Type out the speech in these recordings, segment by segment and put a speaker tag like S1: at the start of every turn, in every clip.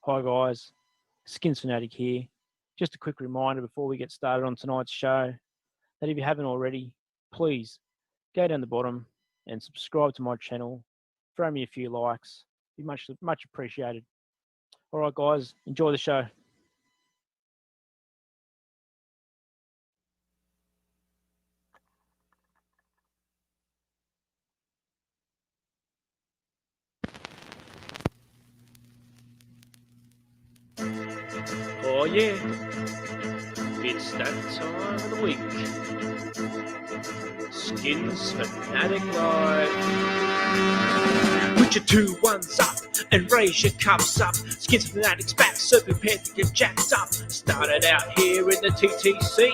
S1: Hi guys, Skinsfanatic here. Just a quick reminder before we get started on tonight's show that if you haven't already, please go down the bottom and subscribe to my channel. Throw me a few likes. Be much appreciated. All right, guys, enjoy the show. Oh yeah, it's that time of the week. Skinsfanatic Live. Put your 2 1s up and raise your cups up. Skinsfanatic's back, so prepared to get jacked up. Started out here in the TTC.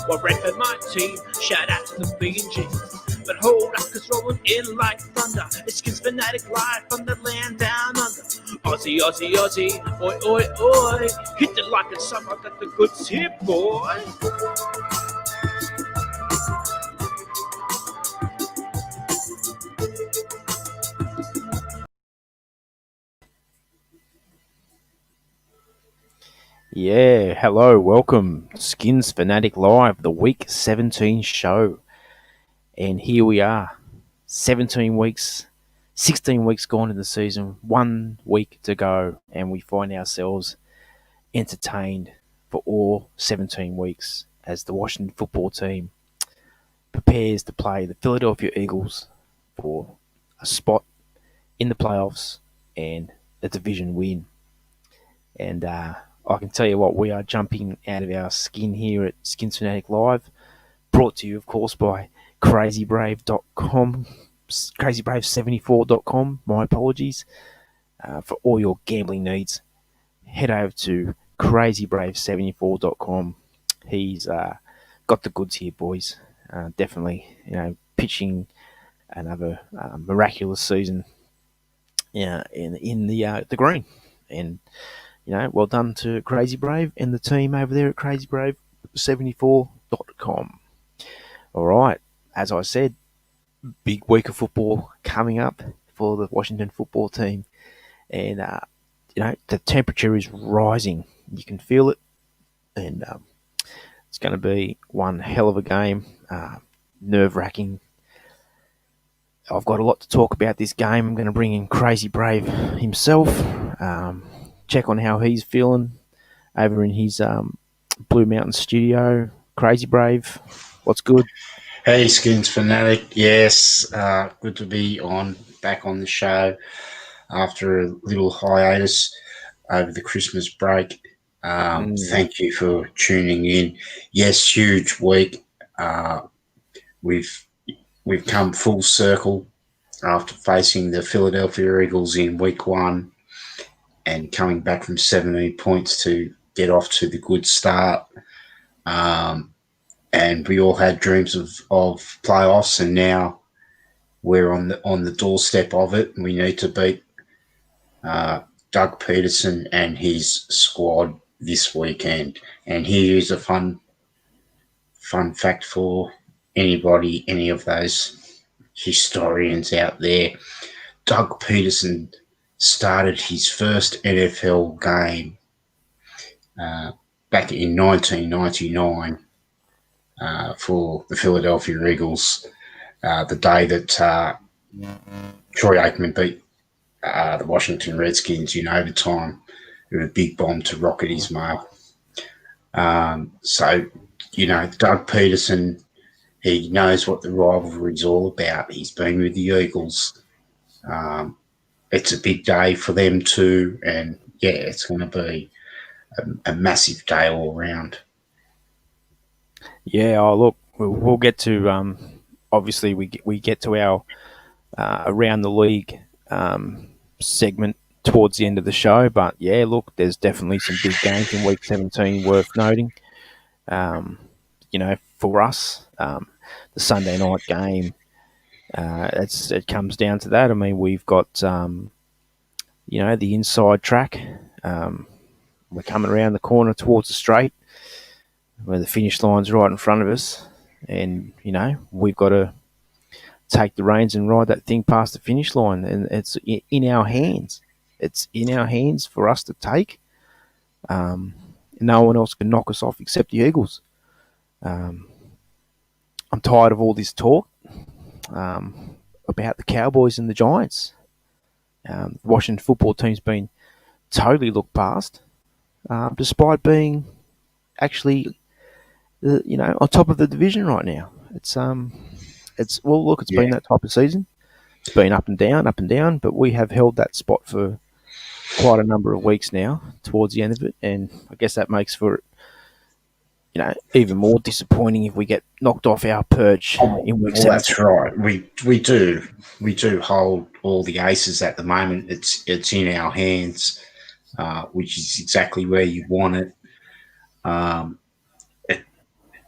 S1: Well, ran for my team, shout out to the B&G. But hold up, cause rolling in like thunder. It's Skinsfanatic Live from the land down under. Aussie, Aussie, Aussie, oi, oi, oi. Hit the like and sub, I got the goods here, boy.
S2: Yeah, hello, welcome. Skinsfanatic Live, the week 17 show. And here we are, 17 weeks, 16 weeks gone in the season, 1 week to go, and we find ourselves entertained for all 17 weeks as the Washington football team prepares to play the Philadelphia Eagles for a spot in the playoffs and a division win. And I can tell you what, we are jumping out of our skin here at Skinsfanatic Live, brought to you, of course, by crazybrave.com, crazybrave74.com, my apologies, for all your gambling needs. Head over to crazybrave74.com. He's got the goods here, boys. Definitely, pitching another miraculous season in the green. And well done to Crazy Brave and the team over there at crazybrave74.com. All right, as I said, big week of football coming up for the Washington football team. And, the temperature is rising. You can feel it. And it's going to be one hell of a game. Nerve-wracking. I've got a lot to talk about this game. I'm going to bring in Crazy Brave himself. Check on how he's feeling over in his Blue Mountain studio. Crazy Brave, what's good?
S3: Hey, Skinsfanatic. Yes, good to be back on the show after a little hiatus over the Christmas break. Thank you for tuning in. Yes, huge week. We've come full circle after facing the Philadelphia Eagles in week 1 and coming back from 17 points to get off to the good start. And we all had dreams of playoffs, and now we're on the doorstep of it. We need to beat Doug Peterson and his squad this weekend. And here's a fun fact for any of those historians out there. Doug Peterson started his first NFL game back in 1999 for the Philadelphia Eagles, the day that Troy Aikman beat the Washington Redskins in overtime with a big bomb to rocket his mail. So, Doug Peterson, he knows what the rivalry is all about. He's been with the Eagles. It's a big day for them too, and yeah, it's going to be a massive day all around.
S2: Yeah, look, we'll get to obviously we get to our around the league segment towards the end of the show, but yeah, look, there's definitely some big games in week 17 worth noting. For us, the Sunday night game, it comes down to that. I mean, we've got the inside track. We're coming around the corner towards the straight, where the finish line's right in front of us, and we've got to take the reins and ride that thing past the finish line, and it's in our hands. it's in our hands for us to take. No one else can knock us off except the Eagles. I'm tired of all this talk about the Cowboys and the Giants. The Washington football team's been totally looked past, despite being actually, on top of the division right now. It's
S3: Yeah.
S2: been that type of season. It's been up and down, but we have held that spot for quite a number of weeks now towards the end of it, and I guess that makes for even more disappointing if we get knocked off our perch in week 17.
S3: That's right. We do hold all the aces at the moment. It's in our hands, which is exactly where you want it.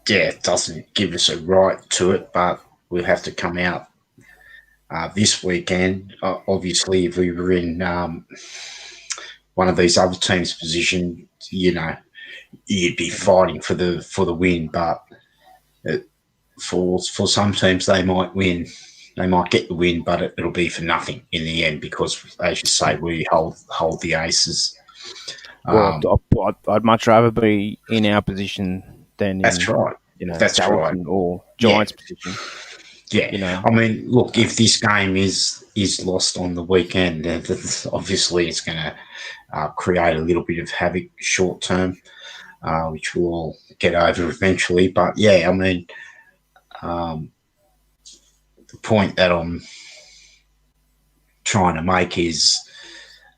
S3: It doesn't give us a right to it, but we'll have to come out this weekend. Obviously, if we were in one of these other teams' position, you'd be fighting for the win. But for some teams, they might win. They might get the win, but it'll be for nothing in the end because, as you say, we hold the aces.
S2: Well, I'd much rather be in our position than
S3: that's
S2: in,
S3: right. That's right.
S2: Or Giants' position.
S3: Yeah, I mean, look, if this game is lost on the weekend, then obviously it's going to create a little bit of havoc short term, which we'll all get over eventually. But yeah, I mean, the point that I'm trying to make is,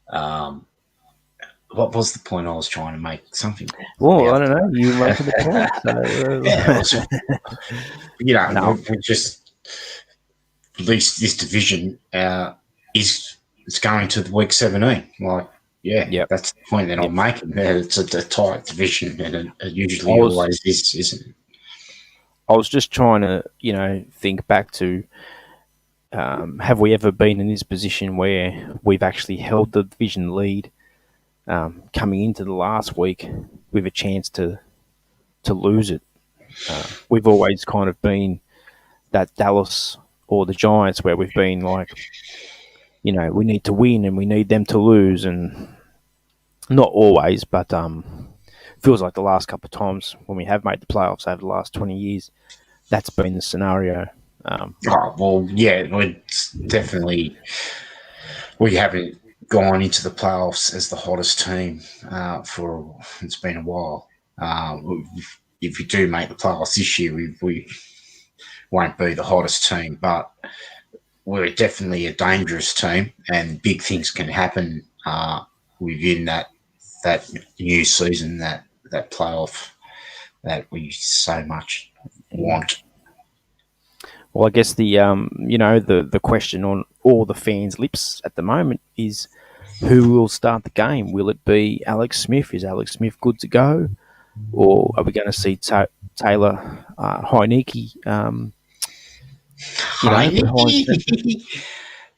S3: what was the point I was trying to make? Something.
S2: Well, I don't know. You went to the point. So,
S3: we just. At least this division is going to the week 17. That's the point that I'm making. It's a tight division, and it usually always is, isn't it?
S2: I was just trying to, think back to have we ever been in this position where we've actually held the division lead coming into the last week with a chance to lose it? We've always kind of been that Dallas or the Giants where we've been like, we need to win and we need them to lose, and not always, but feels like the last couple of times when we have made the playoffs over the last 20 years, that's been the scenario.
S3: It's definitely, we haven't gone into the playoffs as the hottest team for it's been a while. If we do make the playoffs this year, we won't be the hottest team, but we're definitely a dangerous team, and big things can happen within that new season, that playoff that we so much want.
S2: Well, I guess the question on all the fans' lips at the moment is who will start the game. Will it be Alex Smith? Is Alex Smith good to go? Or are we going to see Taylor Heineke?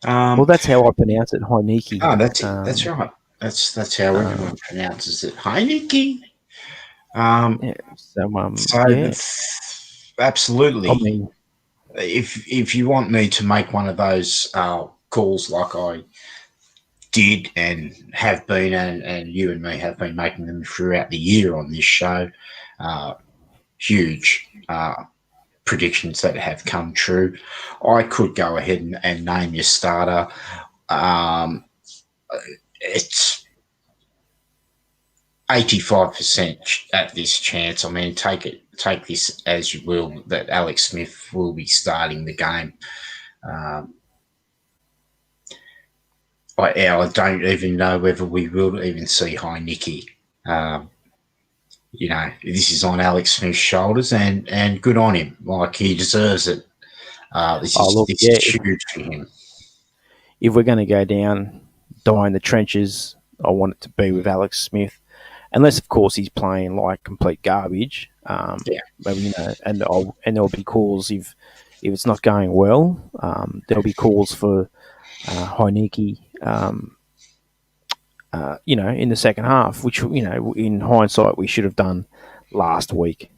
S2: Well, that's how I pronounce it, Heineke.
S3: Oh, that's right. That's how everyone pronounces it, Heineke. Absolutely.
S2: I mean,
S3: if you want me to make one of those calls like I did and have been, and you and me have been making them throughout the year on this show, huge predictions that have come true, I could go ahead and name your starter. It's 85% at this chance. I mean, take this as you will, that Alex Smith will be starting the game. I don't even know whether we will even see Heineke. This is on Alex Smith's shoulders, and good on him. Like, he deserves it. This is huge for him.
S2: If we're going to go down, die in the trenches, I want it to be with Alex Smith, unless of course he's playing like complete garbage. Maybe, and there'll be calls if it's not going well. There'll be calls for Heineke. In the second half, which, in hindsight, we should have done last week.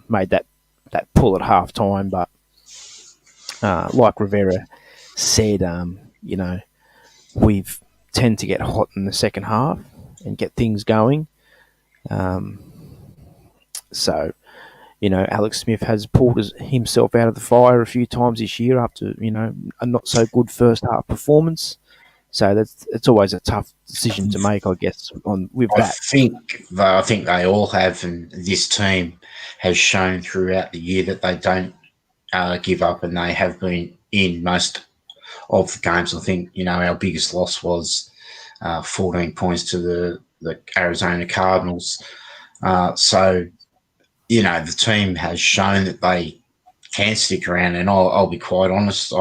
S2: Made that pull at half time, but like Rivera said, we've tend to get hot in the second half and get things going. So, Alex Smith has pulled himself out of the fire a few times this year after, a not so good first half performance. So it's always a tough decision to make, I guess, with
S3: I
S2: that.
S3: I think they all have, and this team has shown throughout the year that they don't give up, and they have been in most of the games. I think our biggest loss was 14 points to the Arizona Cardinals. So the team has shown that they can stick around, and I'll be quite honest.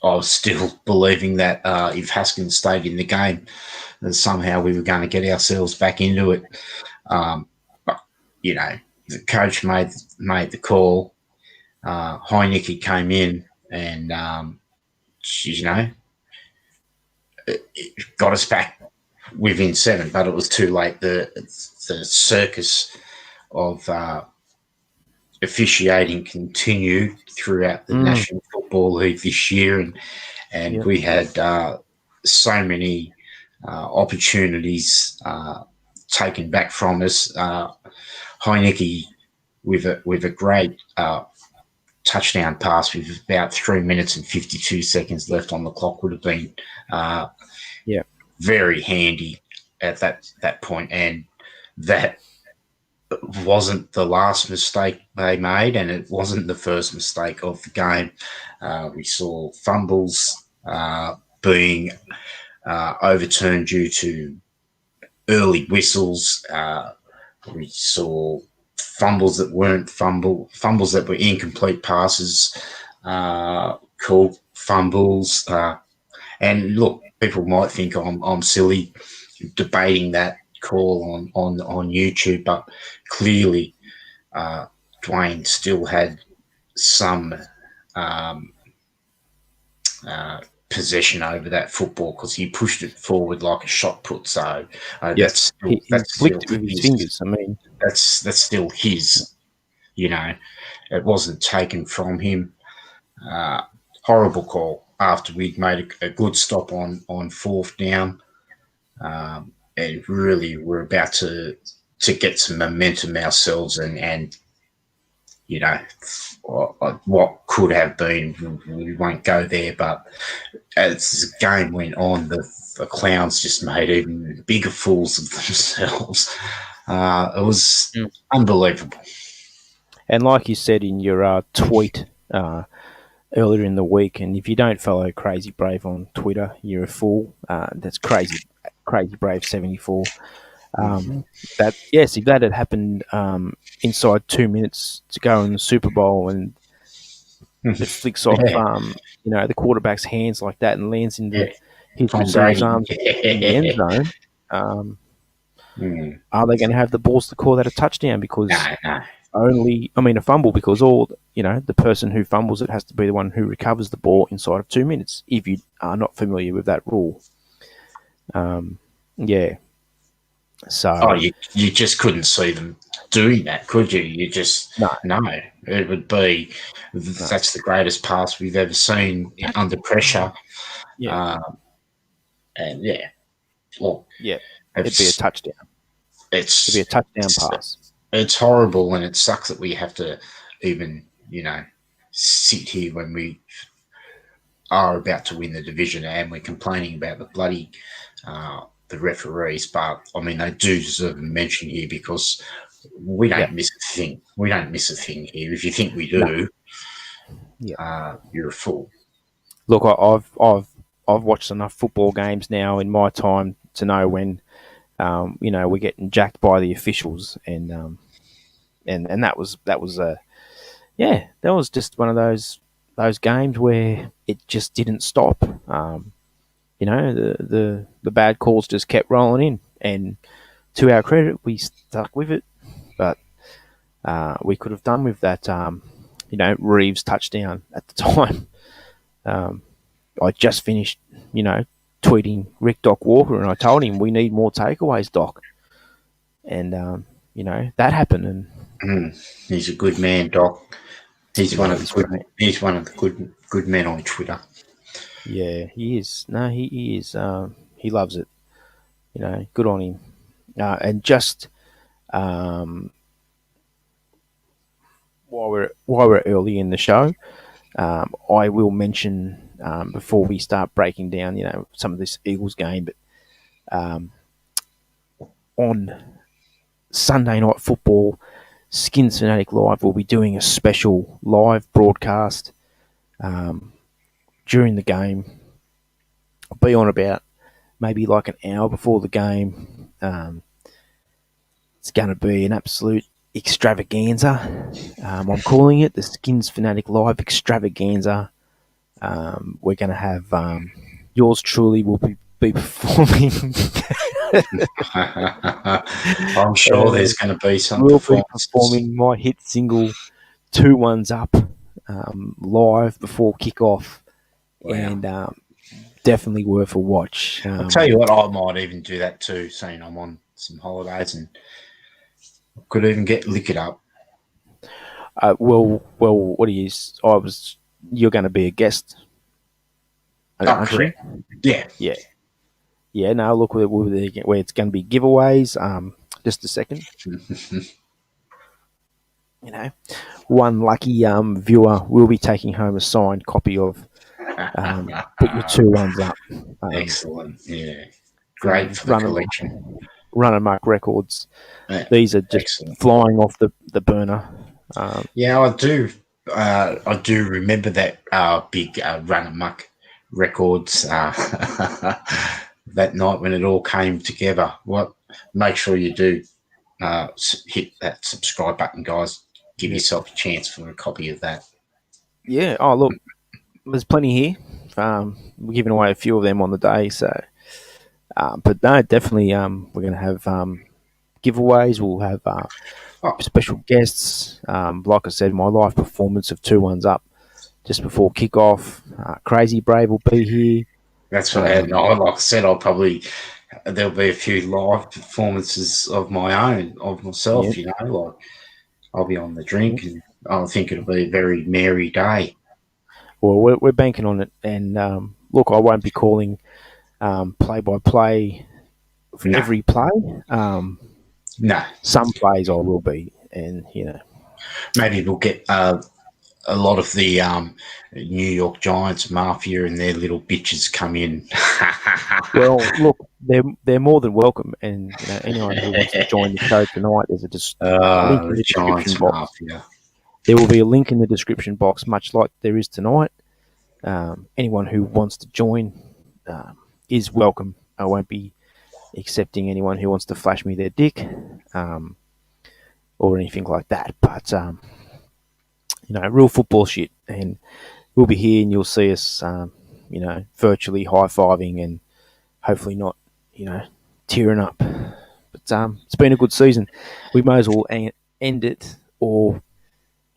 S3: I was still believing that if Haskins stayed in the game, that somehow we were going to get ourselves back into it. But the coach made the call. Heineke came in, and it got us back within 7, but it was too late. The circus of officiating continued throughout the National Football League this year, and we had so many opportunities taken back from us. Heineke with a great touchdown pass with about 3 minutes and 52 seconds left on the clock would have been very handy at that point, and that wasn't the last mistake they made, and it wasn't the first mistake of the game. We saw fumbles being overturned due to early whistles. We saw fumbles that weren't fumbles that were incomplete passes called fumbles. And look, people might think I'm silly debating that call on YouTube, but clearly Dwayne still had some possession over that football because he pushed it forward like a shot put. So that's
S2: flicked it with his fingers. I mean,
S3: that's still his. It wasn't taken from him. Horrible call after we'd made a good stop on fourth down. And really we're about to get some momentum ourselves, and what could have been. We won't go there, but as the game went on, the Clowns just made even bigger fools of themselves. It was unbelievable.
S2: And like you said in your tweet earlier in the week, and if you don't follow Crazy Brave on Twitter, you're a fool. That's Crazy Brave 74. If that had happened inside 2 minutes to go in the Super Bowl, and it flicks off the quarterback's hands like that and lands into his receiver's arms in the end zone, are they going to have the balls to call that a touchdown? Because a fumble, because the person who fumbles it has to be the one who recovers the ball inside of 2 minutes, if you are not familiar with that rule. So
S3: you just couldn't see them doing that, could you? You just no. It would be that's the greatest pass we've ever seen under pressure. And
S2: it'd be a touchdown. It'd be a touchdown pass.
S3: It's horrible, and it sucks that we have to even sit here when we are about to win the division and we're complaining about the bloody the referees. But I mean, they do deserve a mention here because we don't miss a thing. We don't miss a thing here. If you think we do, you're a fool.
S2: Look, I've watched enough football games now in my time to know when we're getting jacked by the officials, and that was just one of those games where it just didn't stop. The bad calls just kept rolling in, and to our credit, we stuck with it. But we could have done with that, Reeves touchdown at the time. I just finished, tweeting Rick Doc Walker, and I told him we need more takeaways, Doc. And that happened. And
S3: he's a good man, Doc. He's one of the good men on Twitter.
S2: Yeah, he is. No, he is. He loves it. Good on him. And just um, while we're early in the show, I will mention before we start breaking down, some of this Eagles game, but um, on Sunday Night Football, Skins Fanatic Live will be doing a special live broadcast um, during the game. I'll be on about maybe like an hour before the game. It's going to be an absolute extravaganza. I'm calling it the Skins Fanatic Live Extravaganza. We're going to have yours truly will be performing.
S3: I'm sure there's going to be some
S2: We'll be
S3: performances.
S2: performing my hit single 2-1's Up live before kickoff,
S3: Wow.
S2: and definitely worth a watch.
S3: I'll tell you what, I might even do that too, seeing I'm on some holidays and could even get lick it up.
S2: What do you? You're going to be a guest,
S3: Oh,
S2: aren't you?
S3: correct. Yeah.
S2: Yeah, yeah. No, look where it's going to be giveaways. Just a second. One lucky viewer will be taking home a signed copy of "Put Your 2-1's Up."
S3: Excellent. Yeah. Great
S2: From
S3: for the collection.
S2: Run Amok Records.
S3: Yeah.
S2: These are just
S3: Excellent.
S2: flying off the burner.
S3: Yeah, I do. I do remember that big Run Amok Records that night when it all came together. Make sure you do hit that subscribe button, guys. Give
S2: Yep.
S3: yourself a chance for a copy of that.
S2: Yeah. Oh, look, there's plenty here. We're giving away a few of them on the day, so. But no, definitely, we're going to have giveaways. We'll have
S3: Oh,
S2: special guests. Like I said, my live performance of 2-1's Up just before kickoff. Crazy Brave will be here.
S3: that's what. And like I said, there'll be a few live performances of my own, of myself.
S2: Yeah,
S3: Like I'll be on the
S2: yeah.
S3: drink, and I think it'll be a very merry day.
S2: Well, we're banking on it. And look, I won't be calling play by play for
S3: No,
S2: every play.
S3: no.
S2: Some plays I will be, and
S3: Maybe we'll get a lot of the New York Giants mafia and their little bitches come in.
S2: well, look, they're more than welcome, and anyone who wants to join the show tonight, there's a link in
S3: The
S2: the description
S3: Giants
S2: box.
S3: mafia.
S2: There will be a link in the description box, much like there is tonight. Anyone who wants to join is welcome. I won't be accepting anyone who wants to flash me their dick or anything like that. But real football shit, and we'll be here, and you'll see us, virtually high fiving, and hopefully not, tearing up. But it's been a good season. We may as well end it or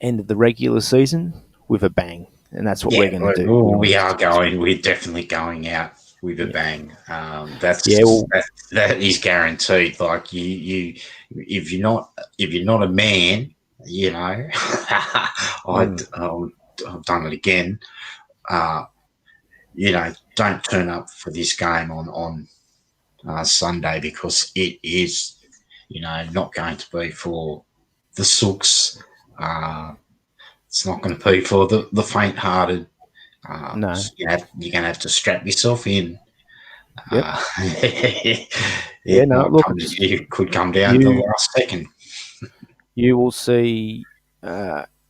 S2: end of the regular season with a bang, and that's what
S3: Yeah,
S2: we're going to do.
S3: we are going. We're definitely going out with a
S2: Yeah.
S3: bang.
S2: Yeah, well,
S3: That is guaranteed. Like you, if you're not a man, I've done it again. Uh, don't turn up for this game on Sunday because it is, not going to be for the sooks. It's not going to be for the faint-hearted.
S2: no.
S3: You're going to have to strap yourself in.
S2: Yep. Yeah,
S3: It
S2: no,
S3: might
S2: look,
S3: it could come down to the
S2: you
S3: last second.
S2: you will see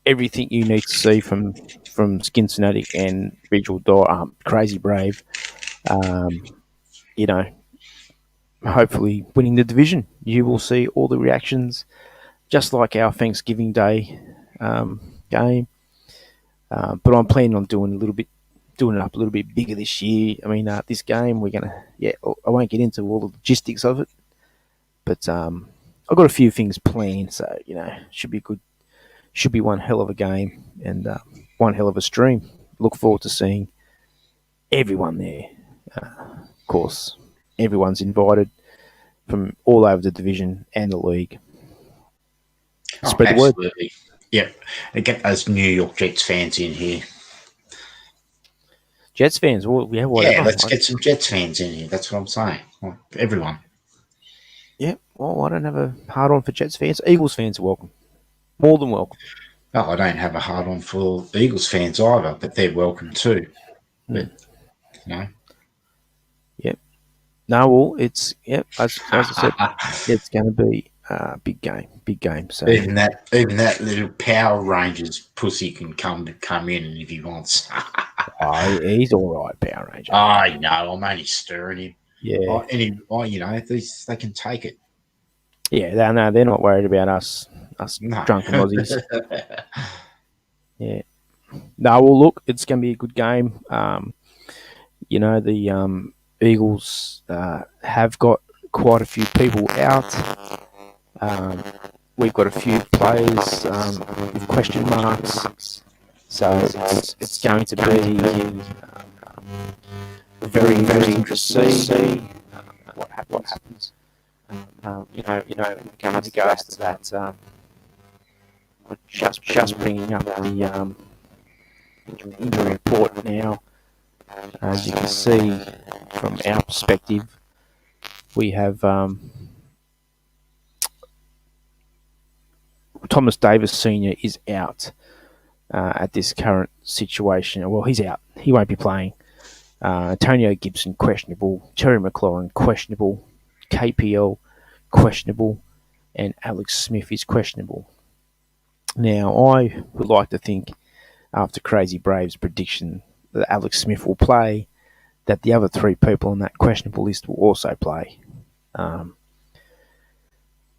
S2: everything you need to see from Skinsfanatic and Crazy Brave. Um, you know, hopefully winning the division. You will see all the reactions, just like our Thanksgiving Day game. But I'm planning on doing it up a little bit bigger this year. I mean, this game I won't get into all the logistics of it, but I've got a few things planned, so should be good. Should be one hell of a game and one hell of a stream. Look forward to seeing everyone there. Of course, everyone's invited from all over the division and the league.
S3: Oh,
S2: Spread the word.
S3: absolutely. Yeah, and get those New York Jets fans in here.
S2: Jets fans, well, yeah,
S3: Yeah,
S2: whatever.
S3: let's get some Jets fans in here. That's what I'm saying. Well, everyone.
S2: Yeah, well, I don't have a hard on for Jets fans. Eagles fans are welcome. More than welcome.
S3: Oh, I don't have a hard on for Eagles fans either, but they're welcome too. But, you know.
S2: Yep. No, well, it's, yep, as I said, it's going to be a big game. Big game. So,
S3: even that little Power Rangers pussy can come in if he wants.
S2: he's all right, Power Ranger.
S3: I know. I'm only stirring him.
S2: Yeah.
S3: They can take it.
S2: Yeah, no, they're not worried about us
S3: No.
S2: drunken Aussies. Yeah. No, well, look, it's going to be a good game. The Eagles have got quite a few people out. We've got a few players with question marks. So it's going to be very interesting to see what happens. In regards to that, just bringing up the injury report now. As you can see from our perspective, we have Thomas Davis Sr. is out at this current situation. Well, he's out. He won't be playing. Antonio Gibson, questionable. Terry McLaurin, questionable. KPL, questionable. And Alex Smith is questionable. Now, I would like to think, after Crazy Brave's prediction that Alex Smith will play, that the other three people on that questionable list will also play. I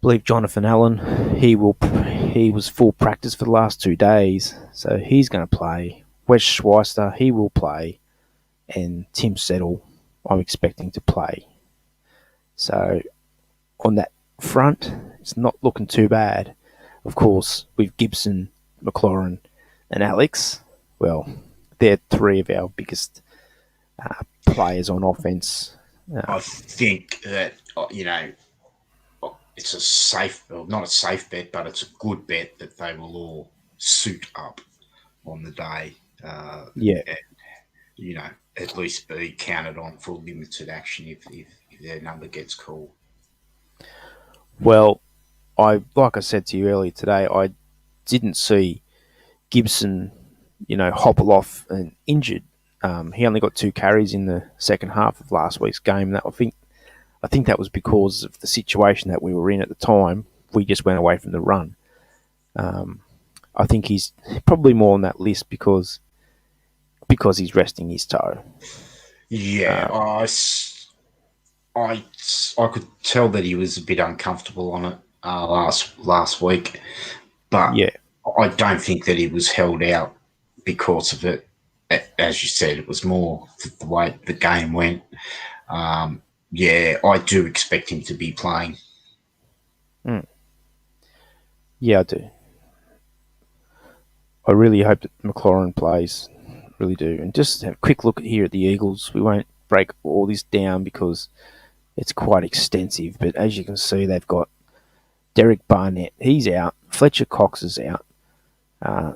S2: believe Jonathan Allen, he was full practice for the last 2 days, so he's going to play. Wes Schweister, he will play, and Tim Settle, I'm expecting to play. So on that front, it's not looking too bad. Of course, with Gibson, McLaurin, and Alex, well, they're three of our biggest players on offense.
S3: I think that it's a safe, well, not a safe bet, but it's a good bet that they will all suit up on the day.
S2: Yeah.
S3: And, at least be counted on for limited action if their number gets called.
S2: Well, like I said to you earlier today, I didn't see Gibson, hobble off and injured. He only got 2 carries in the second half of last week's game. That I think that was because of the situation that we were in at the time. We just went away from the run. I think he's probably more on that list because he's resting his toe.
S3: Yeah, I could tell that he was a bit uncomfortable on it last week, but
S2: yeah,
S3: I don't think that he was held out because of it. As you said, it was more the way the game went. I do expect him to be playing.
S2: Yeah, I do. I really hope that McLaurin plays. Really do. And just have a quick look here at the Eagles. We won't break all this down because it's quite extensive. But as you can see, they've got Derek Barnett. He's out. Fletcher Cox is out.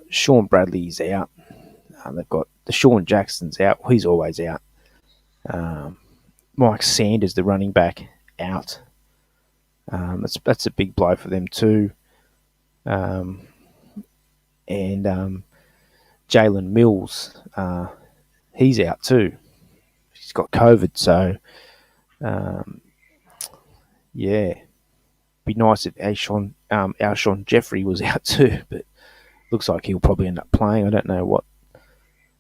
S2: Sean Bradley's out. They've got Deshaun Jackson's out. He's always out. Mike Sanders, the running back, out. That's a big blow for them too. And Jalen Mills, he's out too. He's got COVID, so be nice if Alshon Jeffrey was out too, but looks like he'll probably end up playing. I don't know what.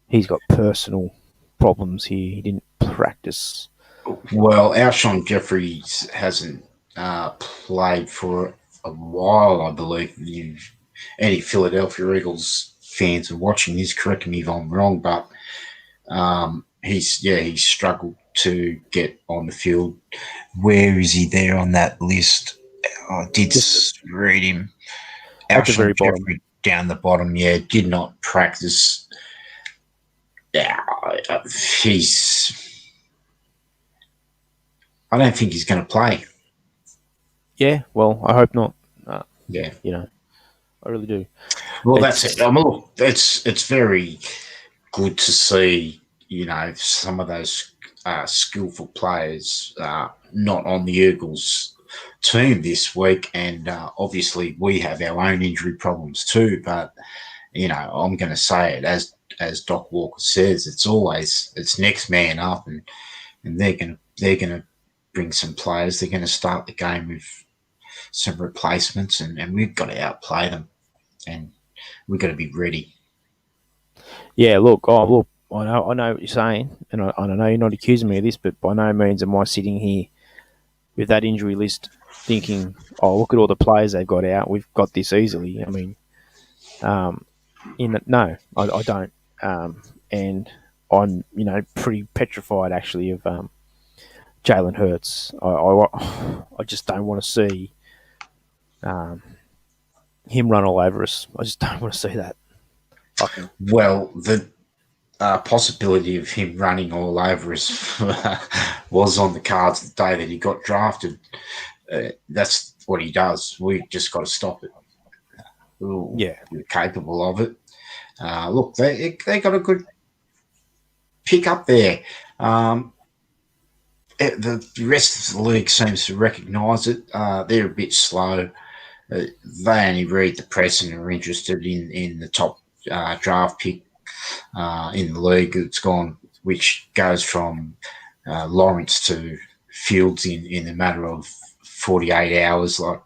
S2: He's got personal problems here. He didn't practice.
S3: Well, Alshon hasn't played for a while, I believe. Any Philadelphia Eagles fans are watching this, correct me if I'm wrong, but he's struggled to get on the field. Where is he there on that list? I did read him.
S2: At the very bottom.
S3: Down the bottom, did not practice. Yeah, I don't think he's going to play.
S2: Yeah, well, I hope not.
S3: Yeah.
S2: I really do.
S3: Well, that's it. Look, it's very good to see some of those skillful players not on the Eagles team this week, and obviously we have our own injury problems too. But I'm going to say it as Doc Walker says, it's next man up, and they're going to bring some players. They're going to start the game with some replacements, and we've got to outplay them, and we've got to be ready.
S2: Yeah, look, I know what you're saying, and I know you're not accusing me of this, but by no means am I sitting here with that injury list thinking, oh, look at all the players they've got out. We've got this easily. I mean, no, I don't. And I'm, pretty petrified actually of Jalen Hurts. I just don't want to see him run all over us. I just don't want to see that.
S3: Well, the possibility of him running all over us was on the cards the day that he got drafted. That's what he does. We've just got to stop it. We're capable of it. Look, they got a good pick up there. The rest of the league seems to recognise it. They're a bit slow. They only read the press and are interested in the top draft pick in the league. It's gone, which goes from Lawrence to Fields in a matter of 48 hours. Like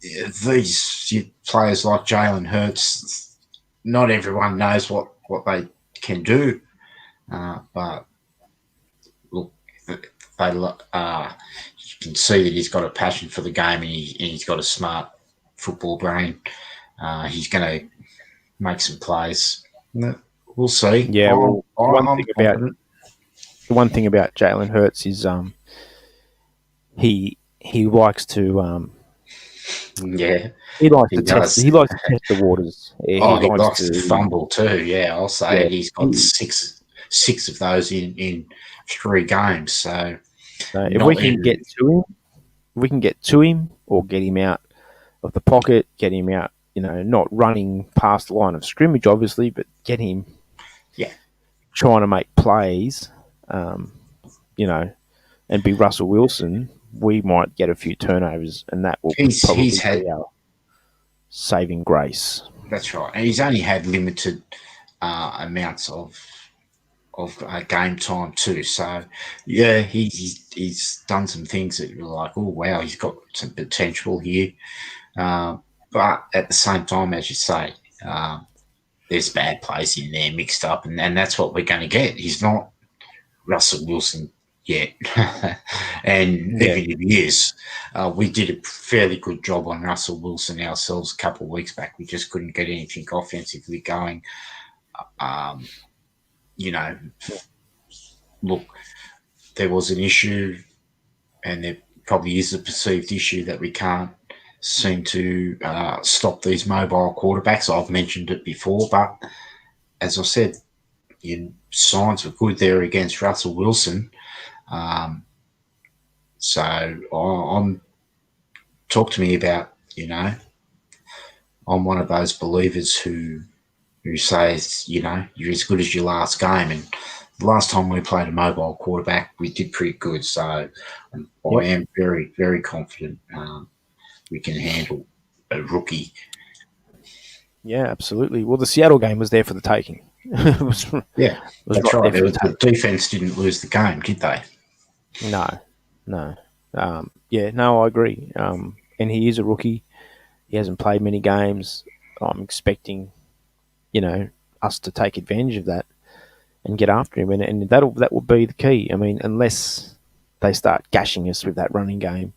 S3: these players like Jalen Hurts, not everyone knows what they can do, but look, you can see that he's got a passion for the game, and he's got a smart football brain. He's going to make some plays. We'll see.
S2: Yeah, well, the one thing about Jalen Hurts is he likes to he likes to test the waters.
S3: He likes to fumble too. Yeah, I'll say he's got six of those in 3 games. So
S2: if we can get to him or get him out of the pocket, get him out, not running past the line of scrimmage, obviously, but get him trying to make plays, and be Russell Wilson, we might get a few turnovers, and that will probably be our saving grace.
S3: That's right. And he's only had limited amounts of game time too. So, yeah, he's done some things that you're like, oh, wow, he's got some potential here. But at the same time, as you say, there's bad plays in there mixed up, and that's what we're going to get. He's not Russell Wilson yet. And even if he is, we did a fairly good job on Russell Wilson ourselves a couple of weeks back. We just couldn't get anything offensively going. Look, there was an issue, and there probably is a perceived issue that we can't seem to stop these mobile quarterbacks. I've mentioned it before, but as I said, signs were good there against Russell Wilson. So I'm talk to me about, I'm one of those believers who says, you're as good as your last game. And the last time we played a mobile quarterback, we did pretty good. So I am very, very confident we can handle a rookie.
S2: Yeah, absolutely. Well, the Seattle game was there for the taking.
S3: That's right. The defense didn't lose the game, did they?
S2: No. I agree. And he is a rookie. He hasn't played many games. I'm expecting, us to take advantage of that and get after him, and that will be the key. I mean, unless they start gashing us with that running game,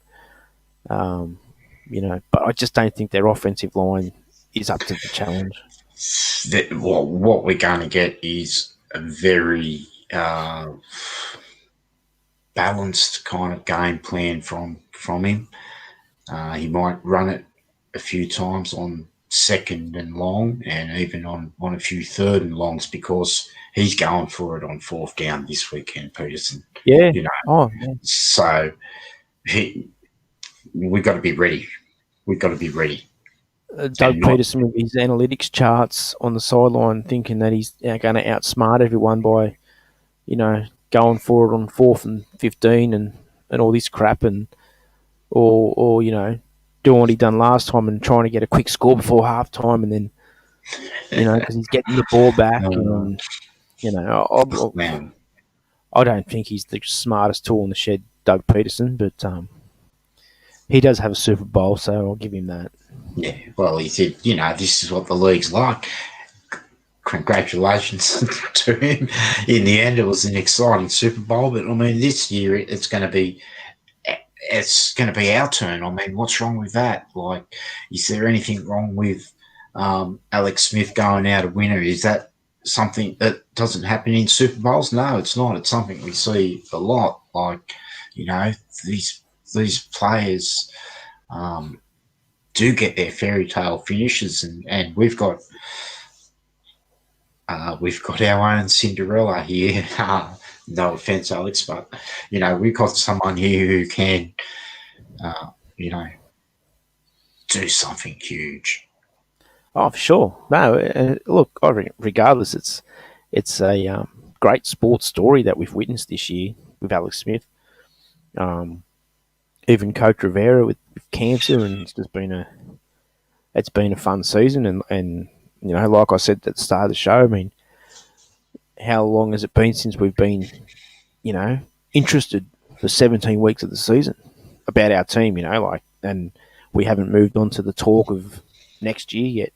S2: but I just don't think their offensive line is up to the challenge.
S3: What we're going to get is a very balanced kind of game plan from him. He might run it a few times on 2nd and long, and even on a few 3rd and longs, because he's going for it on 4th down this weekend, Peterson.
S2: Yeah.
S3: So we've got to be ready.
S2: Doug Peterson with his analytics charts on the sideline, thinking that he's going to outsmart everyone by going for it on 4th and 15 and all this crap, and or doing what he done last time and trying to get a quick score before half time, and then because he's getting the ball back, and
S3: Man,
S2: I don't think he's the smartest tool in the shed, Doug Peterson, but he does have a Super Bowl, so I'll give him that.
S3: yeah. Well, he said, this is what the league's like. Congratulations to him. In the end, it was an exciting Super Bowl, but I mean, this year it's going to be our turn. I mean, what's wrong with that? Like, is there anything wrong with Alex Smith going out a winner? Is that something that doesn't happen in Super Bowls? No, it's not. It's something we see a lot. Like, these players do get their fairy tale finishes, and we've got our own Cinderella here. No offense, Alex, but we've got someone here who can, do something huge.
S2: Oh, for sure. No, look, regardless, it's a great sports story that we've witnessed this year with Alex Smith. Even Coach Rivera with cancer, and it's been a fun season, and like I said at the start of the show, I mean, how long has it been since we've been, interested for 17 weeks of the season about our team, and we haven't moved on to the talk of next year yet,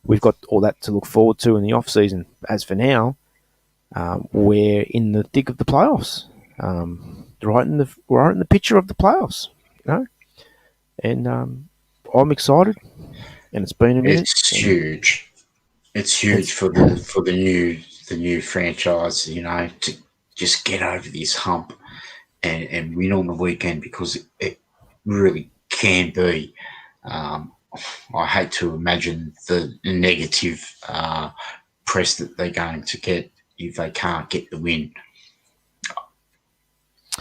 S2: We've got all that to look forward to in the off season. As for now, we're in the thick of the playoffs, right in the picture of the playoffs, and I'm excited, and it's been a minute.
S3: It's huge. It's huge for the new franchise, to just get over this hump and win on the weekend, because it really can be. I hate to imagine the negative press that they're going to get if they can't get the win.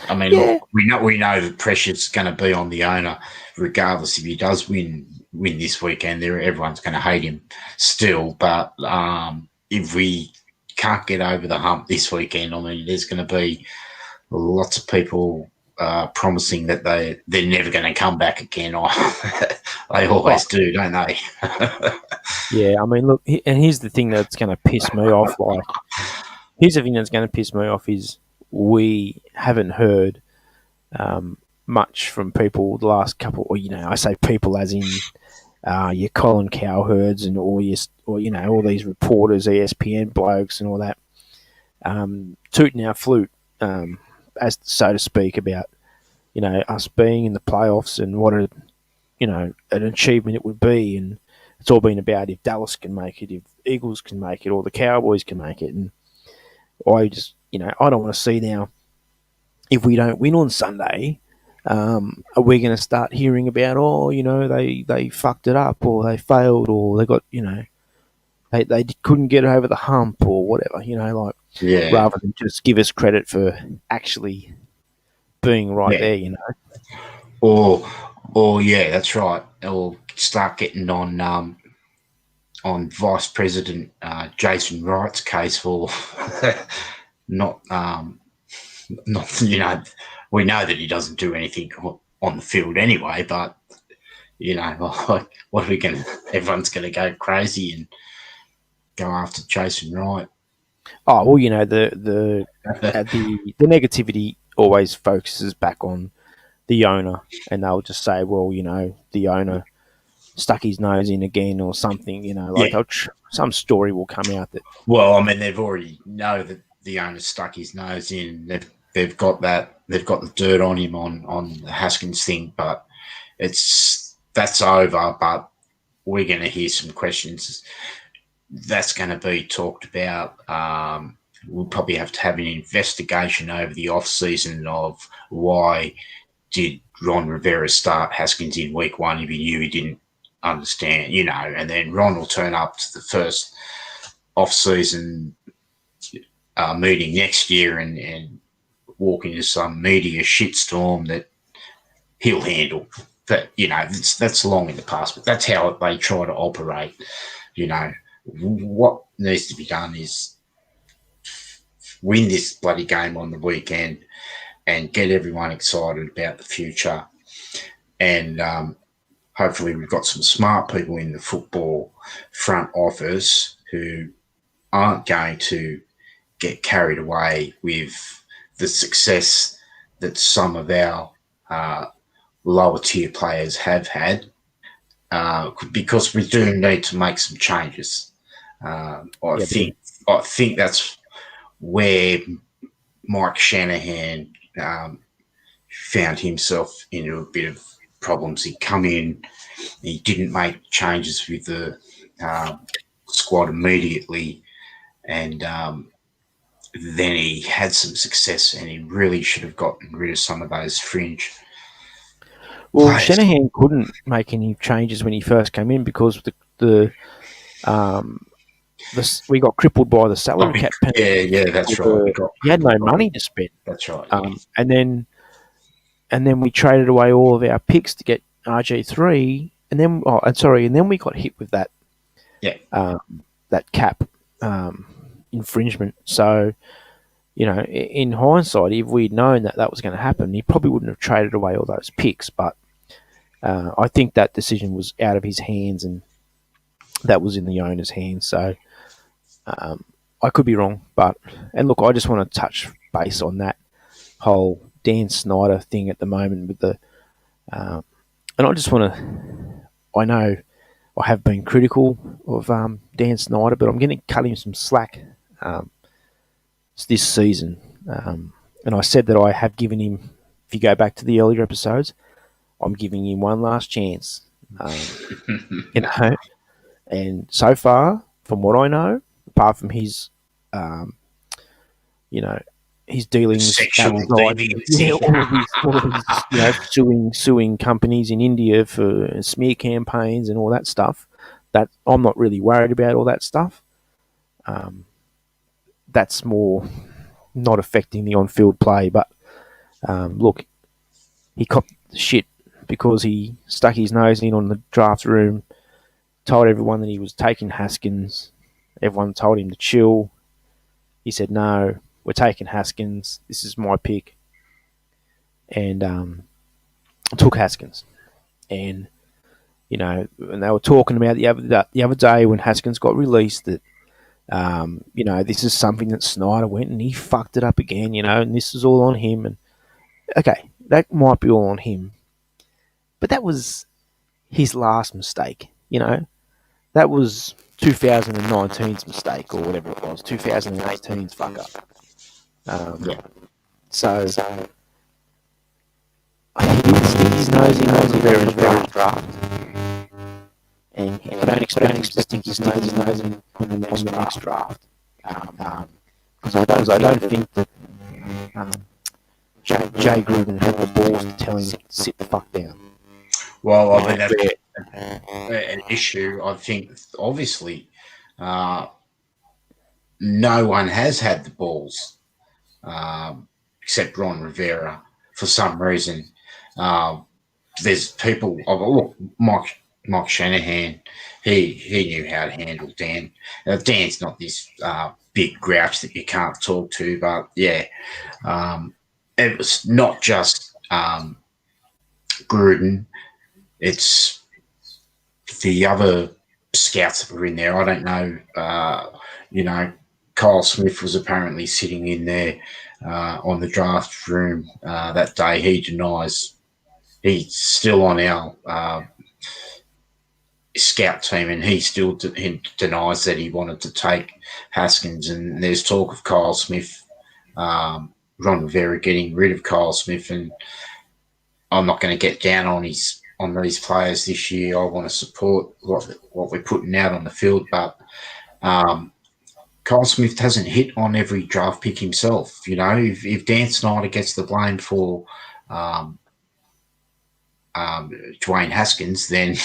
S3: I mean,
S2: Yeah.
S3: look, we know the pressure's going to be on the owner, regardless if he does win this weekend. Everyone's going to hate him still. But if we can't get over the hump this weekend, I mean, there's going to be lots of people promising that they're never going to come back again. They always do, don't they?
S2: Yeah, I mean, look, and here's the thing that's going to piss me off. Here's the thing that's going to piss me off is we haven't heard much from people the last couple. Or I say people as in your Colin Cowherds and all these reporters, ESPN blokes, and all that, tooting our flute, as so to speak, about us being in the playoffs and what an achievement it would be, and it's all been about if Dallas can make it, if Eagles can make it, or the Cowboys can make it, and I just I don't want to see now if we don't win on Sunday. Are we going to start hearing about they fucked it up, or they failed, or they got they couldn't get over the hump, or whatever,
S3: Yeah.
S2: rather than just give us credit for actually being right there,
S3: Or yeah, that's right. Or start getting on Vice President Jason Wright's case for not we know that he doesn't do anything on the field anyway, but like, what are we going to? Everyone's going to go crazy and go after Jason Wright.
S2: Oh well, the negativity always focuses back on the owner, and they'll just say, well, the owner stuck his nose in again, or something. Some story will come out that.
S3: Well, I mean, they've already know that the owner stuck his nose in. They've got that. They've got the dirt on him on the Haskins thing, but that's over. But we're going to hear some questions. That's going to be talked about. We'll probably have to have an investigation over the off season of why did Ron Rivera start Haskins in week one if he knew he didn't understand, and then Ron will turn up to the first off-season meeting next year and walk into some media shitstorm that he'll handle. But, that's long in the past, but that's how they try to operate. What needs to be done is win this bloody game on the weekend and get everyone excited about the future. And hopefully we've got some smart people in the football front office who aren't going to get carried away with the success that some of our lower tier players have had, because we do need to make some changes. I think that's where Mike Shanahan found himself into a bit of problems. He come in, he didn't make changes with the squad immediately, and then he had some success, and he really should have gotten rid of some of those fringe
S2: Well,
S3: players.
S2: Shanahan couldn't make any changes when he first came in because we got crippled by the salary cap penalty.
S3: Yeah, that's right.
S2: He had no money to spend.
S3: That's right.
S2: And then we traded away all of our picks to get RG3, and then we got hit with that that cap infringement. So, in hindsight, if we'd known that was going to happen, he probably wouldn't have traded away all those picks. But I think that decision was out of his hands, and that was in the owner's hands. So I could be wrong, and look, I just want to touch base on that whole Dan Snyder thing at the moment with and I just want to. I know I have been critical of Dan Snyder, but I'm going to cut him some slack this season. And I said that I have given him. If you go back to the earlier episodes, I'm giving him one last chance. And so far, from what I know, apart from his, his dealings, all of his, suing companies in India for smear campaigns and all that stuff. That I'm not really worried about all that stuff. That's more not affecting the on-field play. But look, he copped the shit because he stuck his nose in on the draft room, told everyone that he was taking Haskins. Everyone told him to chill. He said, no, we're taking Haskins. This is my pick. And took Haskins. And, and they were talking about the other day when Haskins got released that, this is something that Snyder went and he fucked it up again, and this is all on him. And, okay, that might be all on him. But that was his last mistake, That was 2019's mistake or whatever it was, 2018's fuck up. So his nose in the very draft. And I don't expect him to stick his nose in on the next draft. Because I don't think that Jay Gruden had the balls to tell him to sit the fuck down.
S3: Well, I mean, that's an issue. I think, obviously, no one has had the balls except Ron Rivera for some reason. There's people. Look, Mike Shanahan. He knew how to handle Dan. Dan's not this big grouch that you can't talk to, but yeah, it was not just Gruden. It's the other scouts that were in there. I don't know. Kyle Smith was apparently sitting in there on the draft room that day. He denies he's still on our scout team, and he still denies that he wanted to take Haskins. And there's talk of Kyle Smith, Ron Rivera getting rid of Kyle Smith, and I'm not going to get down on these players this year. I want to support what we're putting out on the field, but Kyle Smith hasn't hit on every draft pick himself. If Dan Snyder gets the blame for Dwayne Haskins, then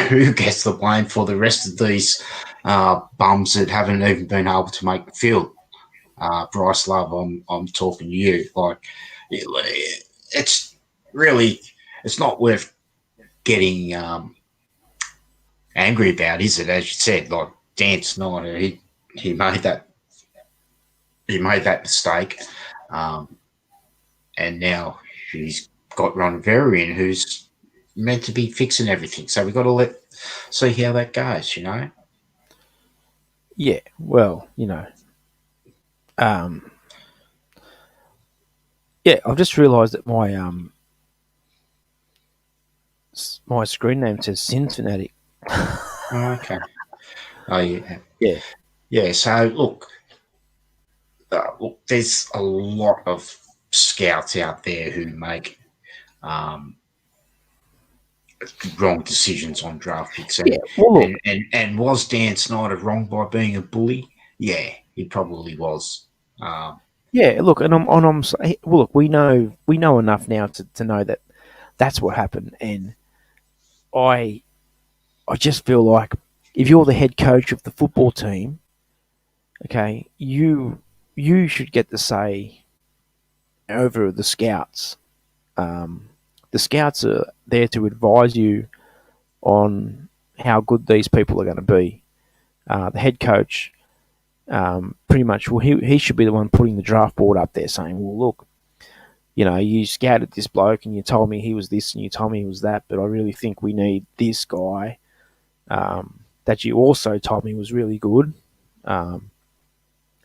S3: who gets the blame for the rest of these bums that haven't even been able to make the field? Bryce Love, I'm talking to you. Like, it's really, it's not worth getting angry about, is it? As you said, like Dan Snyder, he made that he made that mistake, um, and now he's got Ron Varian, who's meant to be fixing everything. So we've got to see how that goes.
S2: Yeah, well, um, yeah, I've just realised that my screen name says Skinsfanatic.
S3: Okay. Oh yeah.
S2: Yeah,
S3: Yeah. So look, there's a lot of scouts out there who make um, wrong decisions on draft picks,
S2: yeah.
S3: and
S2: Well,
S3: and,
S2: look,
S3: and and was Dan Snyder wrong by being a bully? Yeah, he probably was. Um,
S2: yeah, look, well, look, we know enough now to know that that's what happened, and I I just feel like if you're the head coach of the football team, okay, you should get the say over the scouts. Um, the scouts are there to advise you on how good these people are going to be. The head coach, pretty much, well, he should be the one putting the draft board up there, saying, "Well, look, you scouted this bloke and you told me he was this and you told me he was that, but I really think we need this guy that you also told me was really good."